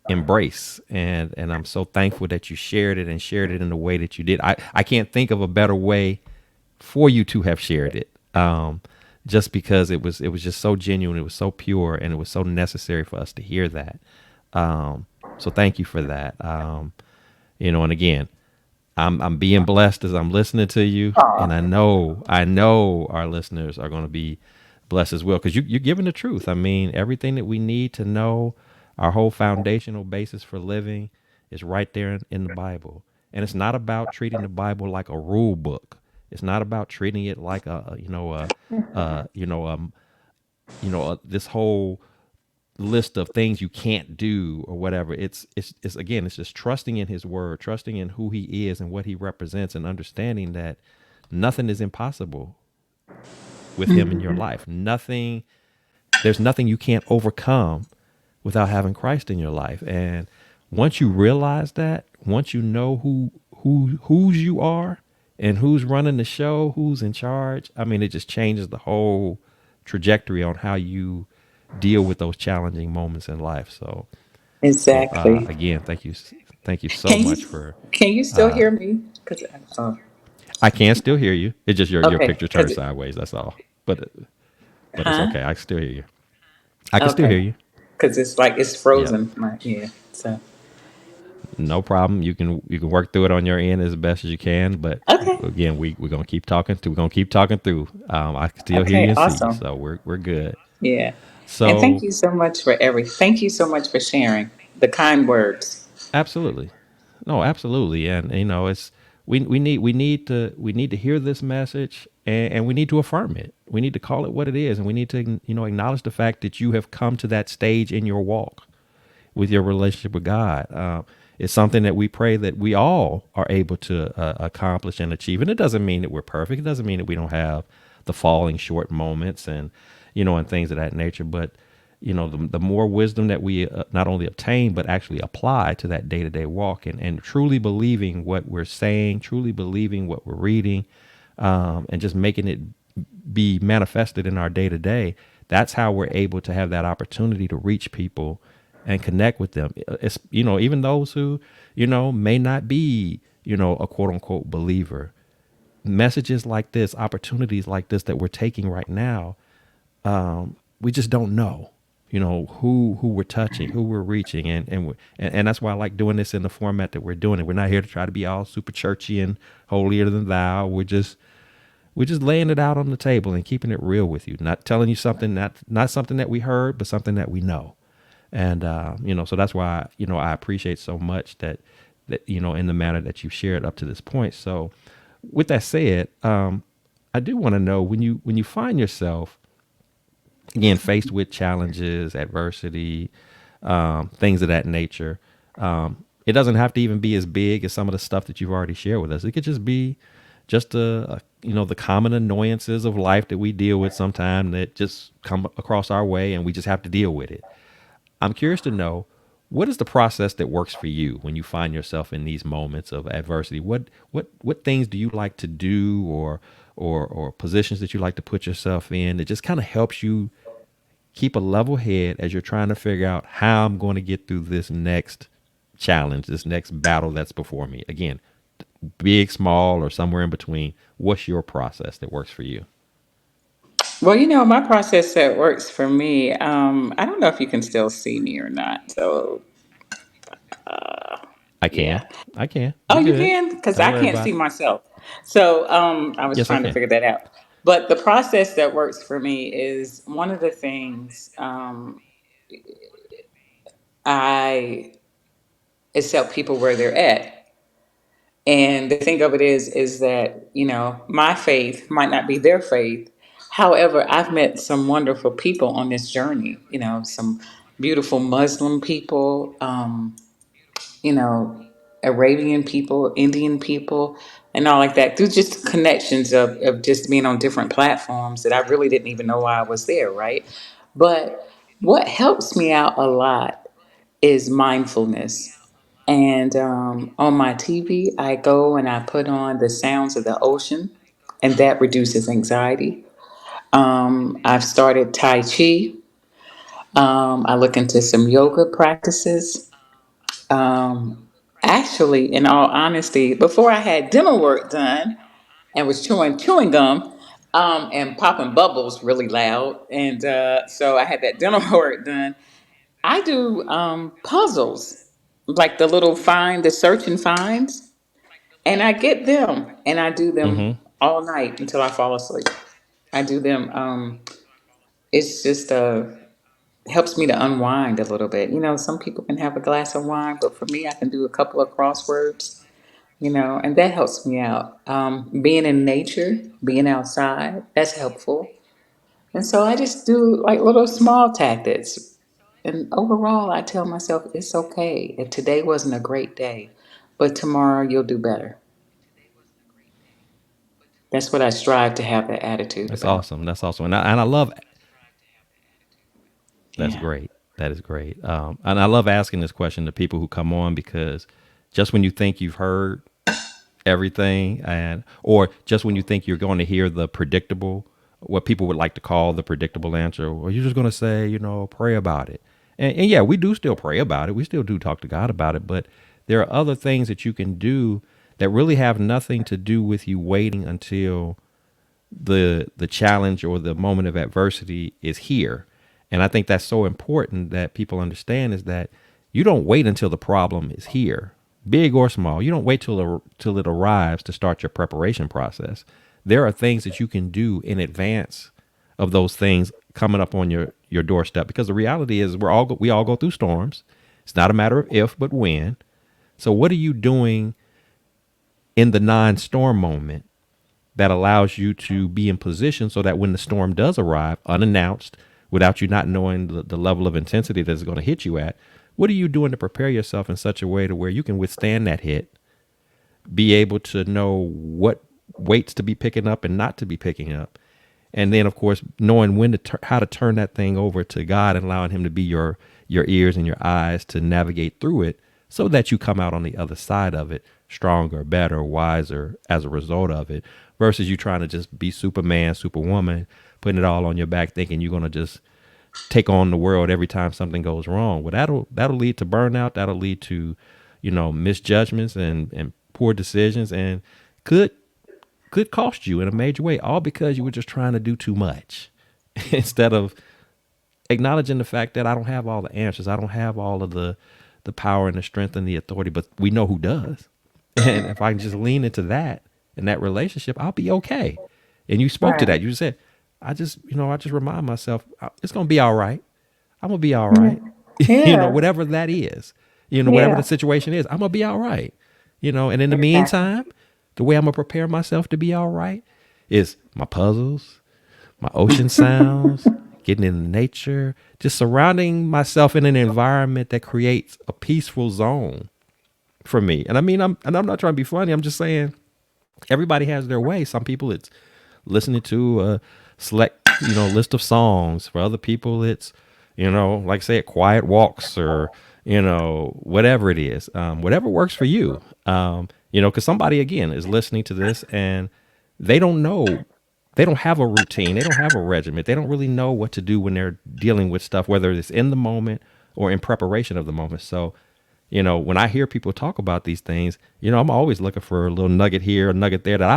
Speaker 1: embrace. And I'm so thankful that you shared it and shared it in the way that you did. I can't think of a better way for you to have shared it. just because it was just so genuine, it was so pure, and it was so necessary for us to hear that. So thank you for that. And again, I'm being blessed as I'm listening to you, and
Speaker 2: Aw.
Speaker 1: I know our listeners are going to be blessed as well because you're giving the truth. I mean, everything that we need to know, our whole foundational basis for living, is right there in the Bible. And it's not about treating the Bible like a rule book. It's not about treating it like uh, you know, um, this whole list of things you can't do or whatever. It's again, it's just trusting in His word, trusting in who He is and what He represents, and understanding that nothing is impossible with Him in your life. There's nothing you can't overcome without having Christ in your life. And once you realize that, once you know whose you are and who's running the show, who's in charge, I mean, it just changes the whole trajectory on how you deal with those challenging moments in life. So,
Speaker 2: Exactly.
Speaker 1: again, thank you so
Speaker 2: Can
Speaker 1: much
Speaker 2: you
Speaker 1: for.
Speaker 2: can you still hear me? Cause oh,
Speaker 1: I can still hear you. It's just your
Speaker 2: okay.
Speaker 1: picture turned
Speaker 2: Cause
Speaker 1: sideways. That's all. But it's
Speaker 2: huh?
Speaker 1: okay. I can still hear you. I can still
Speaker 2: Okay.
Speaker 1: hear you.
Speaker 2: Cause it's like it's
Speaker 1: Yep.
Speaker 2: frozen. My yeah. So
Speaker 1: No problem. You can work through it on your end as best as you can. But
Speaker 2: okay.
Speaker 1: again, we're gonna keep talking. We're gonna keep talking through. I can still hear you
Speaker 2: Okay.
Speaker 1: and see you,
Speaker 2: Awesome.
Speaker 1: so we're good.
Speaker 2: Yeah. And thank
Speaker 1: So
Speaker 2: you so much for thank you so much for sharing the kind words.
Speaker 1: absolutely, no, absolutely, and it's we need to hear this message, and we need to affirm it. We need to call it what it is, and we need to acknowledge the fact that you have come to that stage in your walk with your relationship with God. It's something that we pray that we all are able to accomplish and achieve. And it doesn't mean that we're perfect. It doesn't mean that we don't have the falling short moments and things of that nature. But the more wisdom that we not only obtain but actually apply to that day to day walk, and truly believing what we're saying, truly believing what we're reading, and just making it be manifested in our day to day. That's how we're able to have that opportunity to reach people and connect with them. It's even those who may not be a quote unquote believer. Messages like this, opportunities like this that we're taking right now, we just don't know who we're touching, who we're reaching, and that's why I like doing this in the format that we're doing it. We're not here to try to be all super churchy and holier than thou. We're just laying it out on the table and keeping it real with you, not telling you something, not something that we heard, but something that we know. And so that's why I appreciate so much that in the manner that you've shared up to this point. So with that said, I do want to know, when you find yourself again faced with challenges, adversity, things of that nature. It doesn't have to even be as big as some of the stuff that you've already shared with us. It could just be just the common annoyances of life that we deal with sometimes, that just come across our way and we just have to deal with it. I'm curious to know, what is the process that works for you when you find yourself in these moments of adversity? What things do you like to do, or positions that you like to put yourself in that just kind of helps you keep a level head as you're trying to figure out how I'm going to get through this next challenge, this next battle that's before me? Again, big, small, or somewhere in between. What's your process that works for you?
Speaker 2: Well, my process that works for me. I don't know if you can still see me or not. So
Speaker 1: I can.
Speaker 2: yeah.
Speaker 1: I can.
Speaker 2: Oh,
Speaker 1: You're
Speaker 2: you
Speaker 1: good.
Speaker 2: can? Because
Speaker 1: Don't
Speaker 2: I
Speaker 1: worry
Speaker 2: can't
Speaker 1: about
Speaker 2: see
Speaker 1: it.
Speaker 2: myself. So I was
Speaker 1: Yes, I
Speaker 2: trying to
Speaker 1: can.
Speaker 2: figure that out. But the process that works for me is one of the things I accept people where they're at. And the thing of it is that, my faith might not be their faith. However, I've met some wonderful people on this journey, some beautiful Muslim people, you know, Arabian people, Indian people, and all like that, through just connections of just being on different platforms that I really didn't even know why I was there, right? But what helps me out a lot is mindfulness. And on my TV, I go and I put on the sounds of the ocean, and that reduces anxiety. I've started Tai Chi. I look into some yoga practices. Um, Actually, in all honesty, before I had dental work done and was chewing gum, and popping bubbles really loud. And so I had that dental work done. I do puzzles, like the little the search and finds, and I get them and I do them
Speaker 1: Mm-hmm.
Speaker 2: all night until I fall asleep. I do them. It's just helps me to unwind a little bit. Some people can have a glass of wine, but for me, I can do a couple of crosswords. And that helps me out. Being in nature, being outside, that's helpful. And so I just do like little small tactics. And overall, I tell myself it's okay if today wasn't a great day, but tomorrow you'll do better. That's what I strive to have that attitude
Speaker 1: That's
Speaker 2: about.
Speaker 1: awesome. That's awesome. And I love. That's
Speaker 2: Yeah.
Speaker 1: great. That is great. And I love asking this question to people who come on because just when you think you've heard everything, and or just when you think you're going to hear the predictable, what people would like to call the predictable answer, or you're just going to say, pray about it. And yeah, we do still pray about it. We still do talk to God about it, but there are other things that you can do that really have nothing to do with you waiting until the challenge or the moment of adversity is here. And I think that's so important that people understand is that you don't wait until the problem is here, big or small. You don't wait till it arrives to start your preparation process. There are things that you can do in advance of those things coming up on your doorstep, because the reality is we all go through storms. It's not a matter of if but when. So what are you doing in the non-storm moment that allows you to be in position so that when the storm does arrive unannounced, without you not knowing the level of intensity that it's going to hit you at, what are you doing to prepare yourself in such a way to where you can withstand that hit, be able to know what weights to be picking up and not to be picking up, and then of course knowing when to how to turn that thing over to God and allowing him to be your ears and your eyes to navigate through it so that you come out on the other side of it stronger, better, wiser as a result of it, versus you trying to just be Superman, Superwoman, putting it all on your back, thinking you're going to just take on the world every time something goes wrong. Well, that'll lead to burnout. That'll lead to, misjudgments and poor decisions, and could cost you in a major way, all because you were just trying to do too much instead of acknowledging the fact that I don't have all the answers. I don't have all of the power and the strength and the authority, but we know who does. And if I can just lean into that in that relationship, I'll be okay. And you spoke to
Speaker 2: Right.
Speaker 1: that. You said, I just remind myself it's going to be all right. I'm going to be all right.
Speaker 2: Yeah.
Speaker 1: Whatever that is, whatever the
Speaker 2: Yeah.
Speaker 1: situation is, I'm going to be all right. And in the
Speaker 2: Exactly.
Speaker 1: meantime, the way I'm going to prepare myself to be all right is my puzzles, my ocean sounds, getting in nature, just surrounding myself in an environment that creates a peaceful zone for me. And I mean, I'm not trying to be funny. I'm just saying everybody has their way. Some people it's listening to a select, list of songs. For other people, it's, like say, quiet walks or, whatever it is, whatever works for you. Because somebody again is listening to this and they don't know, they don't have a routine, they don't have a regimen, they don't really know what to do when they're dealing with stuff, whether it's in the moment or in preparation of the moment. So when I hear people talk about these things, I'm always looking for a little nugget here, a nugget there that I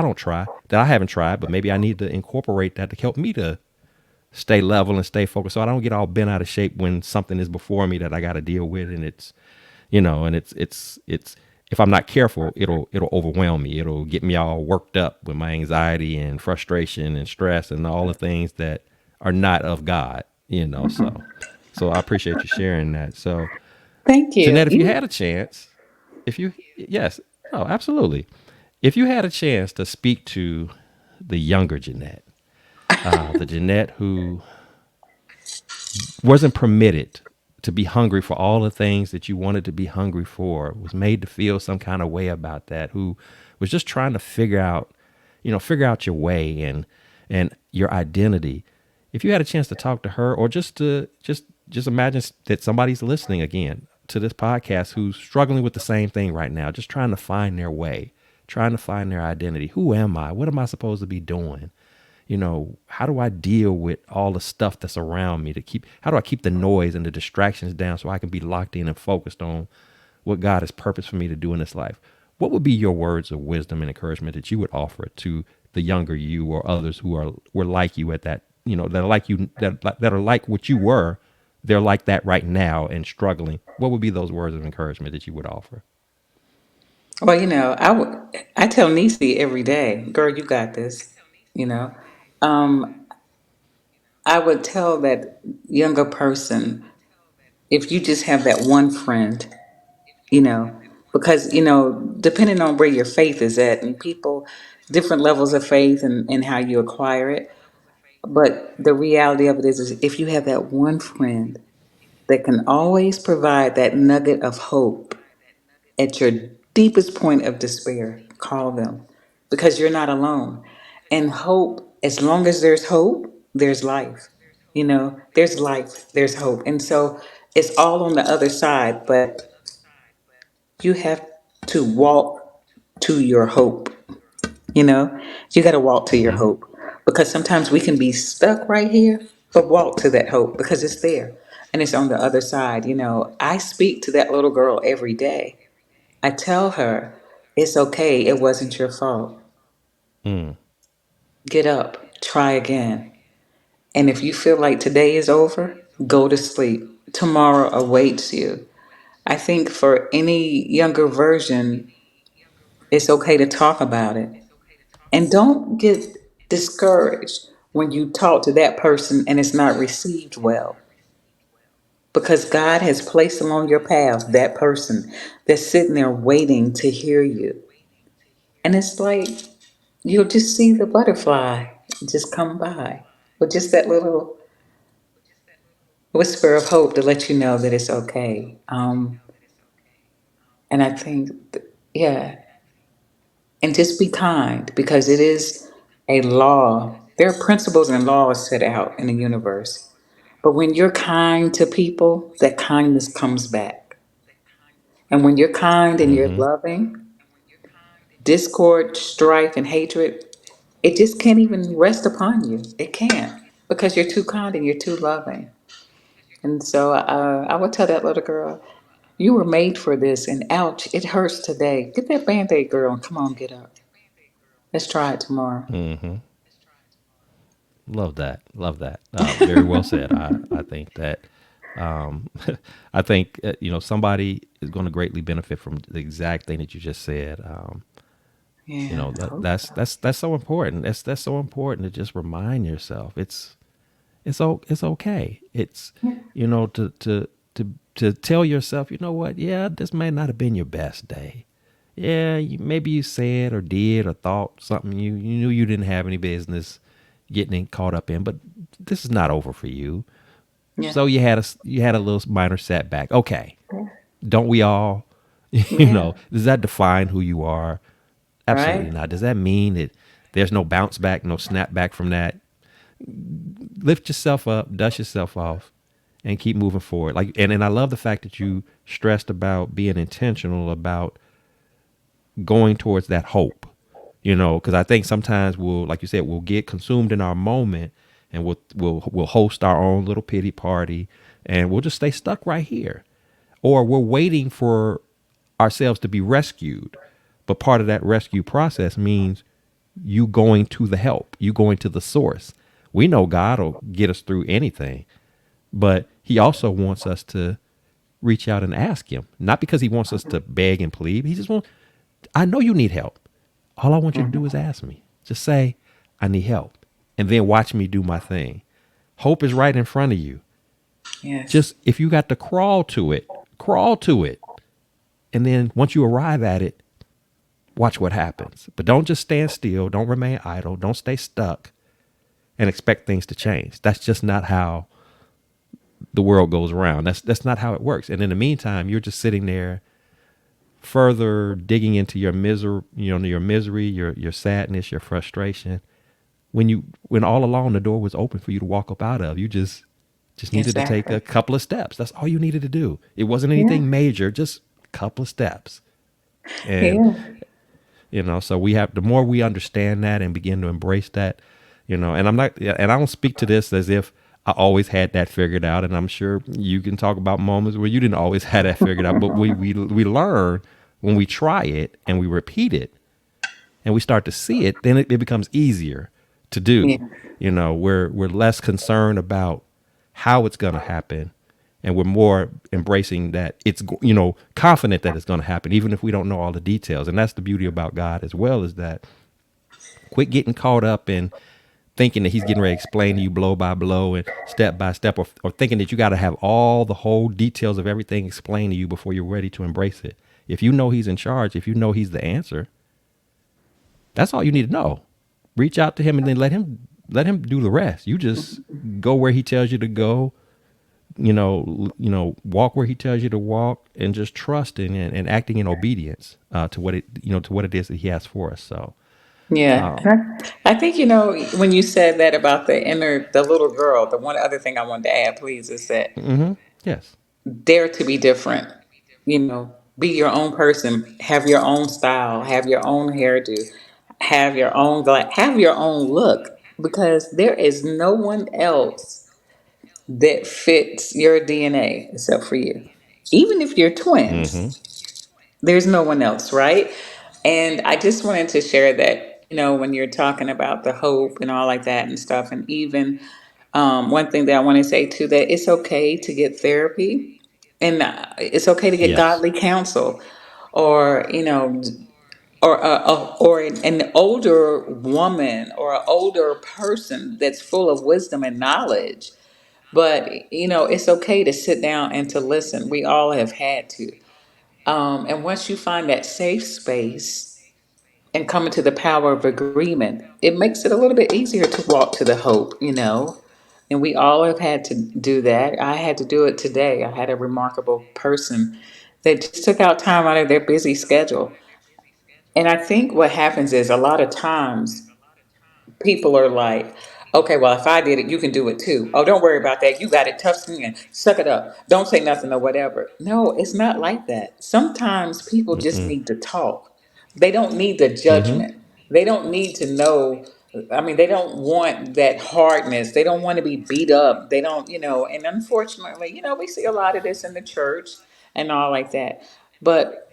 Speaker 1: haven't tried, but maybe I need to incorporate that to help me to stay level and stay focused so I don't get all bent out of shape when something is before me that I got to deal with. And it's, if I'm not careful, it'll overwhelm me. It'll get me all worked up with my anxiety and frustration and stress and all the things that are not of God. So I appreciate you sharing that. So,
Speaker 2: Thank you.
Speaker 1: Jeanette, if you had a chance, yes, oh, absolutely. If you had a chance to speak to the younger Jeanette, the Jeanette who wasn't permitted to be hungry for all the things that you wanted to be hungry for, was made to feel some kind of way about that, who was just trying to figure out your way and your identity. If you had a chance to talk to her, or just imagine that somebody's listening again to this podcast who's struggling with the same thing right now, just trying to find their way, trying to find their identity. Who am I? What am I supposed to be doing? How do I deal with all the stuff that's around me how do I keep the noise and the distractions down so I can be locked in and focused on what God has purposed for me to do in this life? What would be your words of wisdom and encouragement that you would offer to the younger you or others who were like you at that, that are like you, that are like what you were, they're like that right now and struggling, what would be those words of encouragement that you would offer?
Speaker 2: Well, I tell Nisi every day, girl, you got this. You know, um, I would tell that younger person, if you just have that one friend, you know, because, depending on where your faith is at and people, different levels of faith and how you acquire it. But the reality of it is if you have that one friend that can always provide that nugget of hope at your deepest point of despair, call them because you're not alone. And hope, as long as there's hope, there's life. There's life, there's hope. And so it's all on the other side, but you have to walk to your hope. You know, you got to walk to your
Speaker 1: Mm-hmm.
Speaker 2: hope because sometimes we can be stuck right here, but walk to that hope because it's there and it's on the other side. I speak to that little girl every day. I tell her, it's okay. It wasn't your fault.
Speaker 1: Mm.
Speaker 2: Get up, try again. And if you feel like today is over, go to sleep. Tomorrow awaits you. I think for any younger version, it's okay to talk about it. And don't get discouraged when you talk to that person and it's not received well. Because God has placed along your path that person that's sitting there waiting to hear you. And it's like you'll just see the butterfly just come by with just that little whisper of hope to let you know that it's okay. And I think, yeah, and just be kind because it is a law. There are principles and laws set out in the universe. But when you're kind to people, that kindness comes back. And when you're kind and you're
Speaker 1: Mm-hmm.
Speaker 2: loving, discord, strife, and hatred, it just can't even rest upon you. It can't because you're too kind and you're too loving. And so I would tell that little girl, you were made for this, and ouch, it hurts today. Get that band aid, girl, and come on, get up. Let's try it tomorrow.
Speaker 1: Mm-hmm. Love that. Love that. Very well said. I think that, um, I think, somebody is going to greatly benefit from the exact thing that you just said.
Speaker 2: Yeah, I
Speaker 1: That
Speaker 2: hope so.
Speaker 1: that's so important. That's so important to just remind yourself. It's okay. It's,
Speaker 2: Yeah,
Speaker 1: to tell yourself, you know what? Yeah, this may not have been your best day. Yeah, maybe you said or did or thought something you knew you didn't have any business getting caught up in, but this is not over for you.
Speaker 2: yeah,
Speaker 1: So you had a little minor setback. Okay, don't we all?
Speaker 2: yeah.
Speaker 1: Does that define who you are? Absolutely
Speaker 2: Right?
Speaker 1: not. Does that mean that there's no bounce back, no snap back from that? Lift yourself up, dust yourself off, and keep moving forward. And I love the fact that you stressed about being intentional about going towards that hope. Because I think sometimes we'll, like you said, we'll get consumed in our moment, and we'll host our own little pity party, and we'll just stay stuck right here, or we're waiting for ourselves to be rescued. But part of that rescue process means you going to the help, you going to the source. We know God will get us through anything, but He also wants us to reach out and ask Him, not because He wants us to beg and plead. He just wants, I know you need help. All I want you to do is ask me. Just say, I need help. And then watch me do my thing. Hope is right in front of you.
Speaker 2: Yes.
Speaker 1: Just if you got to crawl to it, crawl to it. And then once you arrive at it, watch what happens. But don't just stand still. Don't remain idle. Don't stay stuck and expect things to change. That's just not how the world goes around. That's not how it works. And in the meantime, you're just sitting there further digging into your misery, your sadness, your frustration. When all along the door was open for you to walk up out of, you just needed to take
Speaker 2: Exactly.
Speaker 1: a couple of steps. That's all you needed to do. It wasn't
Speaker 2: Yeah.
Speaker 1: anything major, just a couple of steps. And
Speaker 2: Yeah.
Speaker 1: so we have, the more we understand that and begin to embrace that, and I'm not, and I don't speak to this as if I always had that figured out. And I'm sure you can talk about moments where you didn't always have that figured out, but we learn when we try it and we repeat it, and we start to see it, then it becomes easier to
Speaker 2: Yeah.
Speaker 1: do. We're less concerned about how it's going to happen, and we're more embracing that confident that it's going to happen, even if we don't know all the details. And that's the beauty about God as well, is that quit getting caught up in thinking that he's getting ready to explain to you blow by blow and step by step, or thinking that you got to have all the whole details of everything explained to you before you're ready to embrace it. If you know he's in charge, if you know he's the answer, that's all you need to know. Reach out to him and then let him do the rest. You just go where he tells you to go. Walk where he tells you to walk, and just trusting and acting in obedience to what it is that he has for us. So,
Speaker 2: Yeah. I think, when you said that about the little girl, the one other thing I wanted to add, please, is that
Speaker 1: yes.
Speaker 2: dare to be different. Be your own person, have your own style, have your own hairdo, have your own look, because there is no one else that fits your DNA except for you. Even if you're twins, there's no one else, right? And I just wanted to share that, when you're talking about the hope and all like that and stuff, and even one thing that I want to say too, that it's okay to get therapy, and it's okay to get
Speaker 1: Yes.
Speaker 2: godly counsel, or or an older woman or an older person that's full of wisdom and knowledge. But it's okay to sit down and to listen. We all have had to. And once you find that safe space and come into the power of agreement, it makes it a little bit easier to walk to the hope. And we all have had to do that. I had to do it today. I had a remarkable person that just took out time out of their busy schedule. And I think what happens is a lot of times people are like, okay, well, if I did it, you can do it too. Oh, don't worry about that. You got it. Tough skin. Suck it up. Don't say nothing or whatever. No, it's not like that. Sometimes people just need to talk. They don't need the judgment. They don't need to know. I mean, they don't want that hardness. They don't want to be beat up. They don't, and unfortunately, we see a lot of this in the church and all like that. But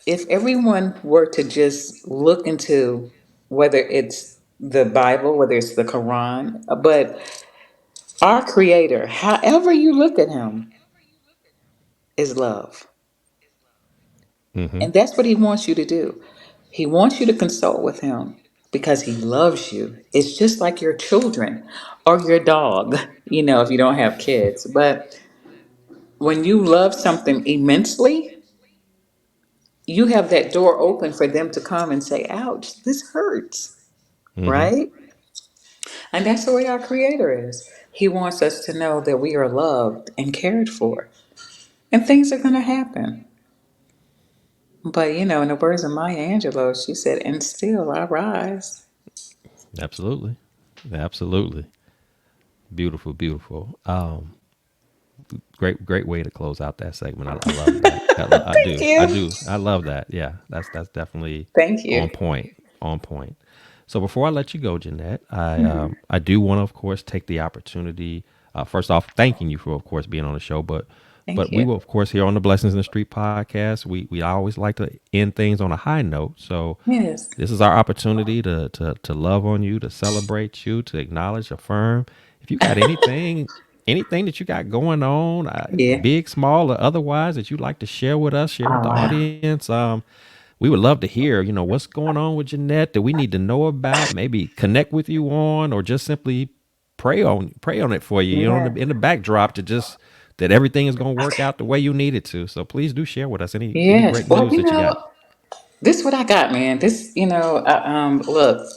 Speaker 2: if everyone were to just look into whether it's the Bible, whether it's the Quran, but our Creator, however you look at Him, is love. And that's what He wants you to do. He wants you to consult with Him because He loves you. It's just like your children or your dog, if you don't have kids. But when you love something immensely, you have that door open for them to come and say, ouch, this hurts, right? And that's the way our Creator is. He wants us to know that we are loved and cared for, and things are going to happen. But, in the words of Maya Angelou, she said, and still I rise.
Speaker 1: Absolutely. Absolutely. Beautiful, beautiful. Great way to close out that segment. I love that. I
Speaker 2: Thank
Speaker 1: do. I
Speaker 2: you.
Speaker 1: do. I love that. Yeah, that's definitely
Speaker 2: Thank
Speaker 1: on
Speaker 2: you.
Speaker 1: point. On point. So before I let you go, Jeanette, I do want to, of course, take the opportunity. First off, thanking you for, of course, being on the show, but
Speaker 2: Thank
Speaker 1: we
Speaker 2: you.
Speaker 1: will, of course, here on the Blessings in the Street podcast. We always like to end things on a high note. So
Speaker 2: Yes.
Speaker 1: this is our opportunity to love on you, to celebrate you, to acknowledge, affirm. If you got anything that you got going on,
Speaker 2: Yeah.
Speaker 1: big, small, or otherwise, that you'd like to share with us, share with
Speaker 2: Oh,
Speaker 1: the
Speaker 2: wow.
Speaker 1: audience, we would love to hear, what's going on with Jeanette that we need to know about, maybe connect with you on, or just simply pray on it for you,
Speaker 2: Yeah.
Speaker 1: in the backdrop, to just that everything is going to work out the way you need it to. So please do share with us any
Speaker 2: Yes.
Speaker 1: great
Speaker 2: Well,
Speaker 1: news that you got.
Speaker 2: this what I got, man. This, look,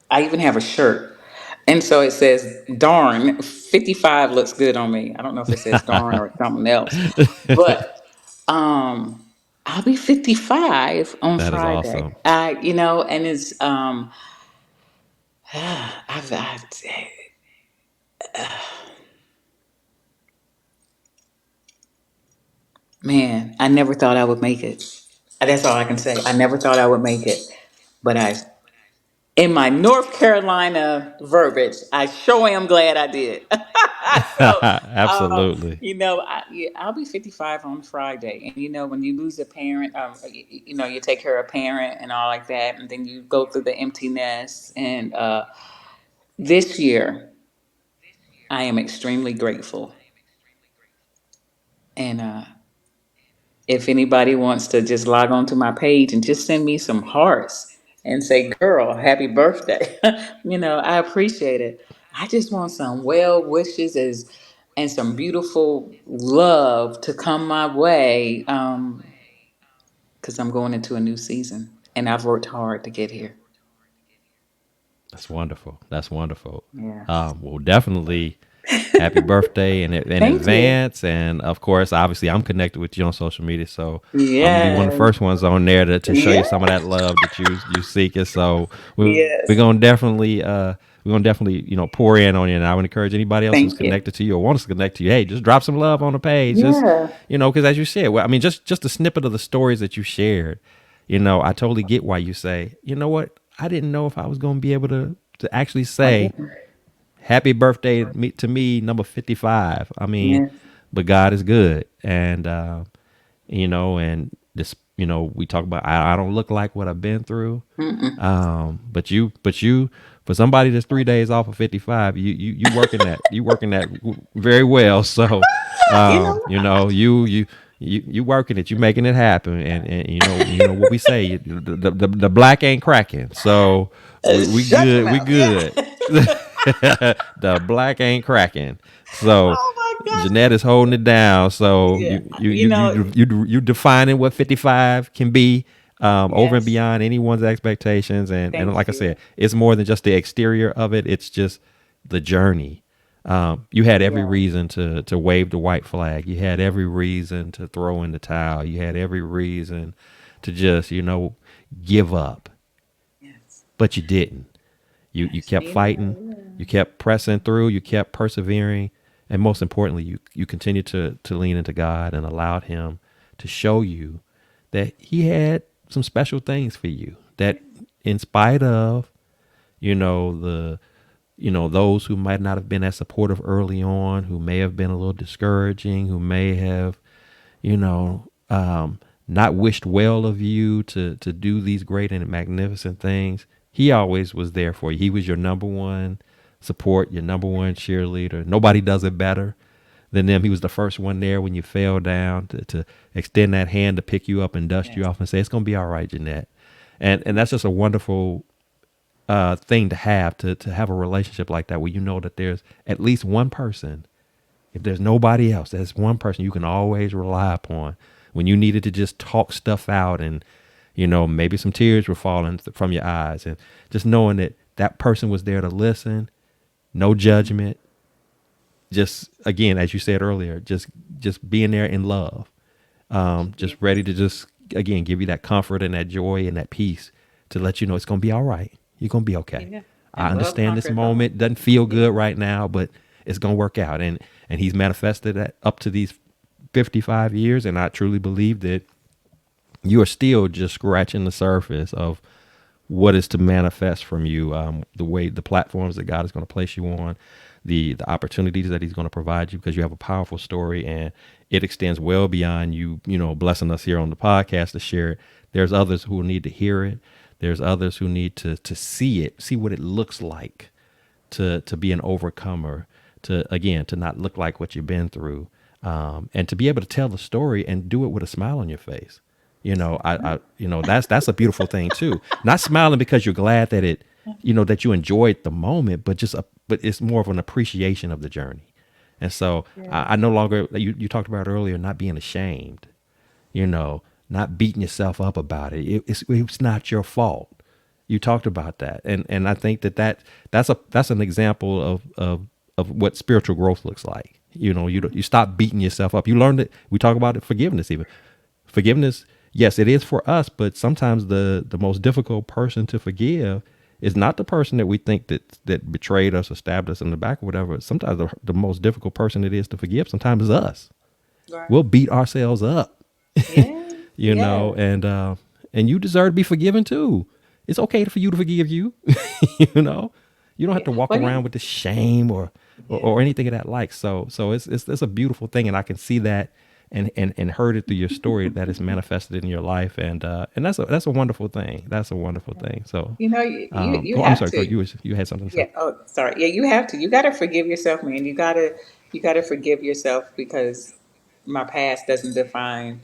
Speaker 2: I even have a shirt. And so it says, darn, 55 looks good on me. I don't know if it says darn or something else. But I'll be 55 on
Speaker 1: That is
Speaker 2: Friday.
Speaker 1: awesome.
Speaker 2: And it's I've man, I never thought I would make it. That's all I can say. I never thought I would make it, but I In my North Carolina verbiage, I sure am glad I did. So,
Speaker 1: Absolutely.
Speaker 2: yeah, I'll be 55 on Friday, and when you lose a parent, you take care of a parent and all like that, and then you go through the empty nest. And this year, I am extremely grateful, and if anybody wants to just log on to my page and just send me some hearts and say, girl, happy birthday, I appreciate it. I just want some well wishes and some beautiful love to come my way because I'm going into a new season and I've worked hard to get here.
Speaker 1: That's wonderful. That's wonderful.
Speaker 2: Yes.
Speaker 1: Well, definitely happy birthday in
Speaker 2: Thank you.
Speaker 1: advance. And of course, obviously, I'm connected with you on social media, so I'm gonna be one of the
Speaker 2: Yes.
Speaker 1: first ones on there to show you
Speaker 2: Yeah.
Speaker 1: some of that love that you seeking. So we're
Speaker 2: Yes.
Speaker 1: gonna definitely pour in on you. And I would encourage anybody else who's
Speaker 2: Thank you.
Speaker 1: connected to you or wants to connect to you, hey, just drop some love on the page. Just
Speaker 2: Yeah.
Speaker 1: because as you said, well, I mean, just a snippet of the stories that you shared. I totally get why you say, you know what, I didn't know if I was going to be able to actually
Speaker 2: I
Speaker 1: say
Speaker 2: didn't.
Speaker 1: happy birthday to me, number 55. I mean,
Speaker 2: Yes.
Speaker 1: but God is good. And, and this, we talk about, I don't look like what I've been through.
Speaker 2: Mm-mm.
Speaker 1: But you, for somebody that's 3 days off of 55, you working that very well. So,
Speaker 2: You know,
Speaker 1: you working it, you making it happen. And what we say, the black ain't cracking. So we
Speaker 2: shut your
Speaker 1: good, we
Speaker 2: mouth. Yeah.
Speaker 1: good. The black ain't cracking. So
Speaker 2: Oh my gosh.
Speaker 1: Jeanette is holding it down. So
Speaker 2: Yeah.
Speaker 1: you defining what 55 can be, over and
Speaker 2: Yes.
Speaker 1: beyond anyone's expectations. And
Speaker 2: Thank
Speaker 1: like I
Speaker 2: you.
Speaker 1: said, it's more than just the exterior of it. It's just the journey. You had every
Speaker 2: Yeah.
Speaker 1: reason to wave the white flag. You had every reason to throw in the towel. You had every reason to just give up,
Speaker 2: Yes.
Speaker 1: but you didn't. You
Speaker 2: Yes.
Speaker 1: kept
Speaker 2: You
Speaker 1: fighting,
Speaker 2: know,
Speaker 1: you kept pressing through, you kept persevering, and most importantly, you continued to lean into God and allowed Him to show you that He had some special things for you.
Speaker 2: yeah.
Speaker 1: That in spite of the those who might not have been as supportive early on, who may have been a little discouraging, who may have you know, not wished well of you to do these great and magnificent things. He always was there for you. He was your number one support, your number one cheerleader. Nobody does it better than them. He was the first one there when you fell down to extend that hand to pick you up and dust you
Speaker 2: Yes.
Speaker 1: off and say, it's going to be all right, Jeanette. And that's just a wonderful thing to have a relationship like that where you know that there's at least one person. If there's nobody else, there's one person you can always rely upon when you needed to just talk stuff out, and maybe some tears were falling from your eyes, and just knowing that that person was there to listen, no judgment, just again, as you said earlier, just being there in love, just
Speaker 2: Yes.
Speaker 1: ready to just again give you that comfort and that joy and that peace to let you know it's gonna be all right. You're gonna be okay.
Speaker 2: Yeah.
Speaker 1: I
Speaker 2: And love
Speaker 1: understand this
Speaker 2: conquers all.
Speaker 1: moment doesn't feel
Speaker 2: Yeah.
Speaker 1: good right now, but it's gonna work out. And He's manifested that up to these 55 years, and I truly believe that you are still just scratching the surface of what is to manifest from you, the platforms that God is going to place you on, the opportunities that He's going to provide you, because you have a powerful story and it extends well beyond blessing us here on the podcast to share it. There's others who will need to hear it. There's others who need to see it, see what it looks like to be an overcomer, to not look like what you've been through, and to be able to tell the story and do it with a smile on your face. That's a beautiful thing too. Not smiling because you're glad that that you enjoyed the moment, but it's more of an appreciation of the journey. And so
Speaker 2: Yeah.
Speaker 1: I no longer, you talked about earlier, not being ashamed, you know, not beating yourself up about it. It's not your fault. You talked about that, and I think that's an example of what spiritual growth looks like. You stop beating yourself up. You learn that we talk about it, forgiveness even. Forgiveness, yes, it is for us, but sometimes the most difficult person to forgive is not the person that we think that betrayed us or stabbed us in the back or whatever. Sometimes the most difficult person it is to forgive sometimes is us.
Speaker 2: Right.
Speaker 1: We'll beat ourselves up,
Speaker 2: Yeah.
Speaker 1: you know,
Speaker 2: Yes.
Speaker 1: and you deserve to be forgiven too. it's okay for you to forgive you. You know, you don't have
Speaker 2: Yeah.
Speaker 1: to walk
Speaker 2: Well,
Speaker 1: around with the shame
Speaker 2: yeah.
Speaker 1: or anything of that like. So it's a beautiful thing, and I can see that and heard it through your story that is manifested in your life, and that's a wonderful thing. That's a wonderful thing. So,
Speaker 2: You
Speaker 1: I'm
Speaker 2: have
Speaker 1: sorry, Kurt,
Speaker 2: to.
Speaker 1: you had something to say.
Speaker 2: Yeah. Oh, sorry. Yeah, you have to. You got to forgive yourself, man. You got to forgive yourself because my past doesn't define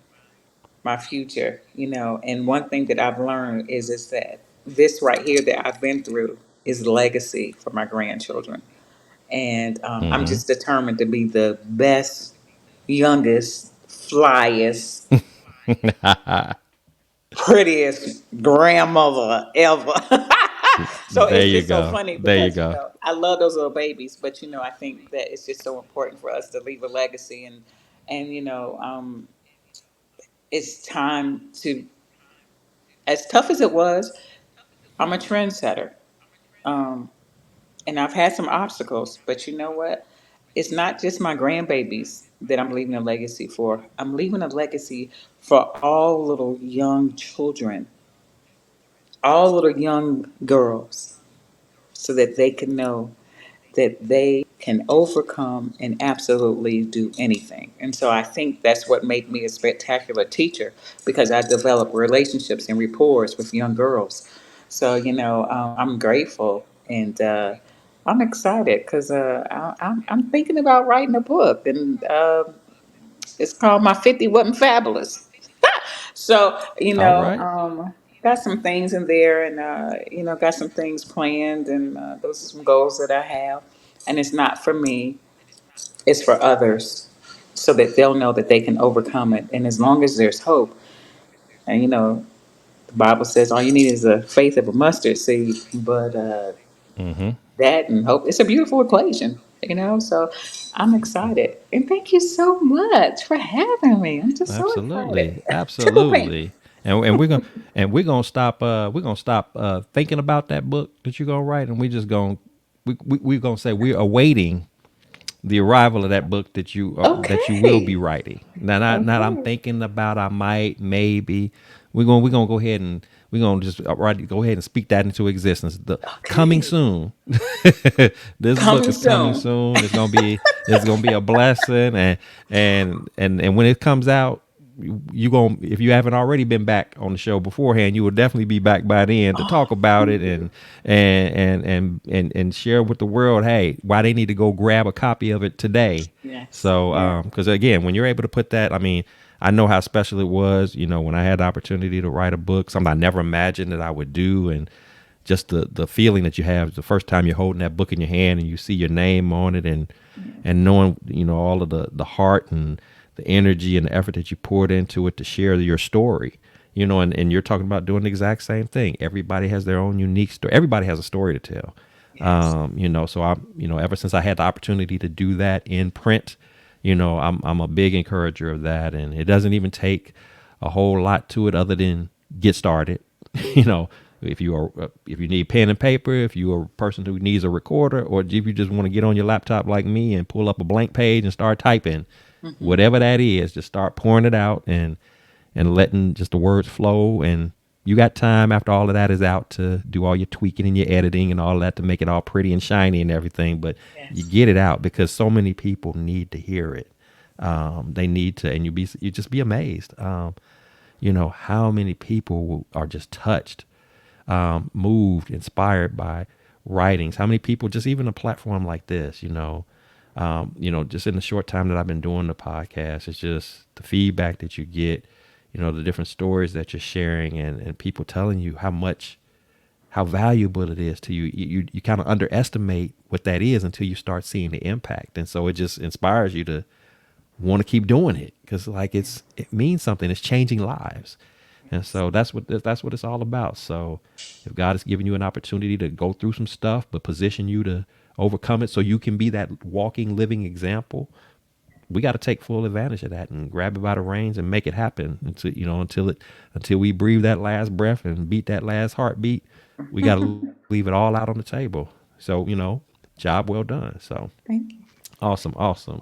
Speaker 2: my future. And one thing that I've learned is that this right here that I've been through is legacy for my grandchildren, and I'm
Speaker 1: Mm-hmm.
Speaker 2: just determined to be the best, youngest, flyest, prettiest grandmother ever. So
Speaker 1: There
Speaker 2: it's
Speaker 1: you
Speaker 2: just so
Speaker 1: go.
Speaker 2: funny
Speaker 1: There you
Speaker 2: because
Speaker 1: go.
Speaker 2: I love those little babies, but I think that it's just so important for us to leave a legacy, and it's time to, as tough as it was, I'm a trendsetter, um, and I've had some obstacles, but you know what? It's not just my grandbabies that I'm leaving a legacy for. I'm leaving a legacy for all little young children, all little young girls, so that they can know that they can overcome and absolutely do anything. And so I think that's what made me a spectacular teacher, because I developed relationships and rapport with young girls. So, I'm grateful, and I'm excited because I'm thinking about writing a book, and it's called My 50 Wasn't Fabulous. So,
Speaker 1: All right.
Speaker 2: got some things in there, and, got some things planned, and those are some goals that I have. And it's not for me, it's for others, so that they'll know that they can overcome it. And as long as there's hope, and, the Bible says all you need is a faith of a mustard seed, but
Speaker 1: Mm-hmm.
Speaker 2: that and hope, it's a beautiful equation. So I'm excited. And thank you so much for having me. I'm just so excited.
Speaker 1: Absolutely,
Speaker 2: Triple pink.
Speaker 1: absolutely. And we're gonna stop thinking about that book that you're gonna write, and we're gonna say we're awaiting the arrival of that book that you will be
Speaker 2: Okay.
Speaker 1: writing. Now, not I'm
Speaker 2: Okay.
Speaker 1: thinking about, I might, maybe. We're gonna go ahead and we're gonna just go ahead and speak that into existence. The coming
Speaker 2: Okay.
Speaker 1: soon. This book
Speaker 2: Coming
Speaker 1: is coming
Speaker 2: soon.
Speaker 1: soon. It's gonna be a blessing, and when it comes out, you going if you haven't already been back on the show beforehand, you will definitely be back by then to talk
Speaker 2: Oh,
Speaker 1: about it
Speaker 2: thank you.
Speaker 1: and share with the world, hey, why they need to go grab a copy of it today.
Speaker 2: Yes. Yeah.
Speaker 1: So, because again, when you're able to put that, I mean, I know how special it was. When I had the opportunity to write a book, something I never imagined that I would do, and just the feeling that you have the first time you're holding that book in your hand and you see your name on it, and
Speaker 2: Yes.
Speaker 1: knowing all of the heart and the energy and the effort that you poured into it to share your story. And you're talking about doing the exact same thing. Everybody has their own unique story. Everybody has a story to tell.
Speaker 2: Yes.
Speaker 1: So ever since I had the opportunity to do that in print, I'm a big encourager of that, and it doesn't even take a whole lot to it other than get started. you know, if you need pen and paper, if you're a person who needs a recorder, or if you just want to get on your laptop like me and pull up a blank page and start typing,
Speaker 2: Hmm.
Speaker 1: whatever that is, just start pouring it out and letting just the words flow. And you got time after all of that is out to do all your tweaking and your editing and all of that to make it all pretty and shiny and everything. But you
Speaker 2: Yes.
Speaker 1: get it out because so many people need to hear it. They need to, and you just be amazed. How many people are just touched, moved, inspired by writings. How many people, just even a platform like this, just in the short time that I've been doing the podcast, it's just the feedback that you get, the different stories that you're sharing, and people telling you how valuable it is to you. You kind of underestimate what that is until you start seeing the impact. And so it just inspires you to want to keep doing it because like it means something. It's changing lives. And
Speaker 2: Yes.
Speaker 1: so that's what it's all about. So if God has given you an opportunity to go through some stuff, but position you to overcome it so you can be that walking, living example, we got to take full advantage of that and grab it by the reins and make it happen until we breathe that last breath and beat that last heartbeat. We got to leave it all out on the table. So, job well done. So
Speaker 2: Thank you.
Speaker 1: awesome. Awesome.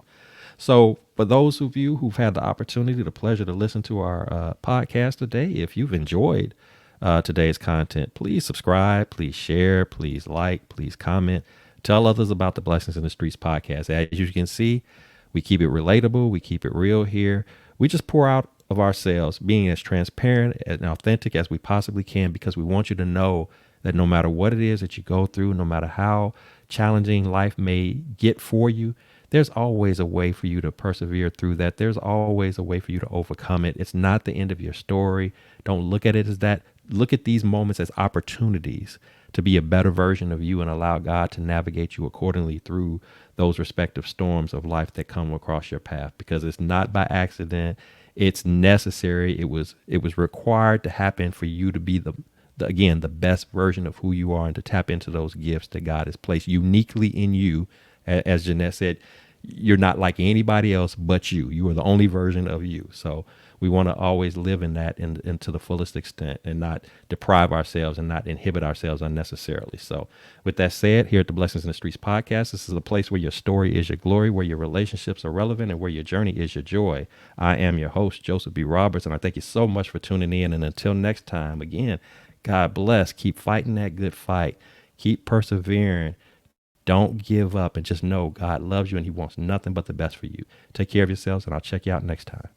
Speaker 1: So, for those of you who've had the opportunity, the pleasure to listen to our podcast today, if you've enjoyed today's content, please subscribe, please share, please like, please comment. Tell others about the Blessings in the Streets podcast. As you can see, we keep it relatable. We keep it real here. We just pour out of ourselves, being as transparent and authentic as we possibly can, because we want you to know that no matter what it is that you go through, no matter how challenging life may get for you, there's always a way for you to persevere through that. There's always a way for you to overcome it. It's not the end of your story. Don't look at it as that. Look at these moments as opportunities to be a better version of you and allow God to navigate you accordingly through those respective storms of life that come across your path, because it's not by accident. It's necessary. It was required to happen for you to be again, the best version of who you are, and to tap into those gifts that God has placed uniquely in you. As Jeanette said, you're not like anybody else but you. You are the only version of you. So we want to always live in that and to the fullest extent, and not deprive ourselves and not inhibit ourselves unnecessarily. So with that said, here at the Blessings in the Streets podcast, this is a place where your story is your glory, where your relationships are relevant, and where your journey is your joy. I am your host, Joseph B. Roberts, and I thank you so much for tuning in. And until next time, again, God bless. Keep fighting that good fight. Keep persevering. Don't give up, and just know God loves you and he wants nothing but the best for you. Take care of yourselves, and I'll check you out next time.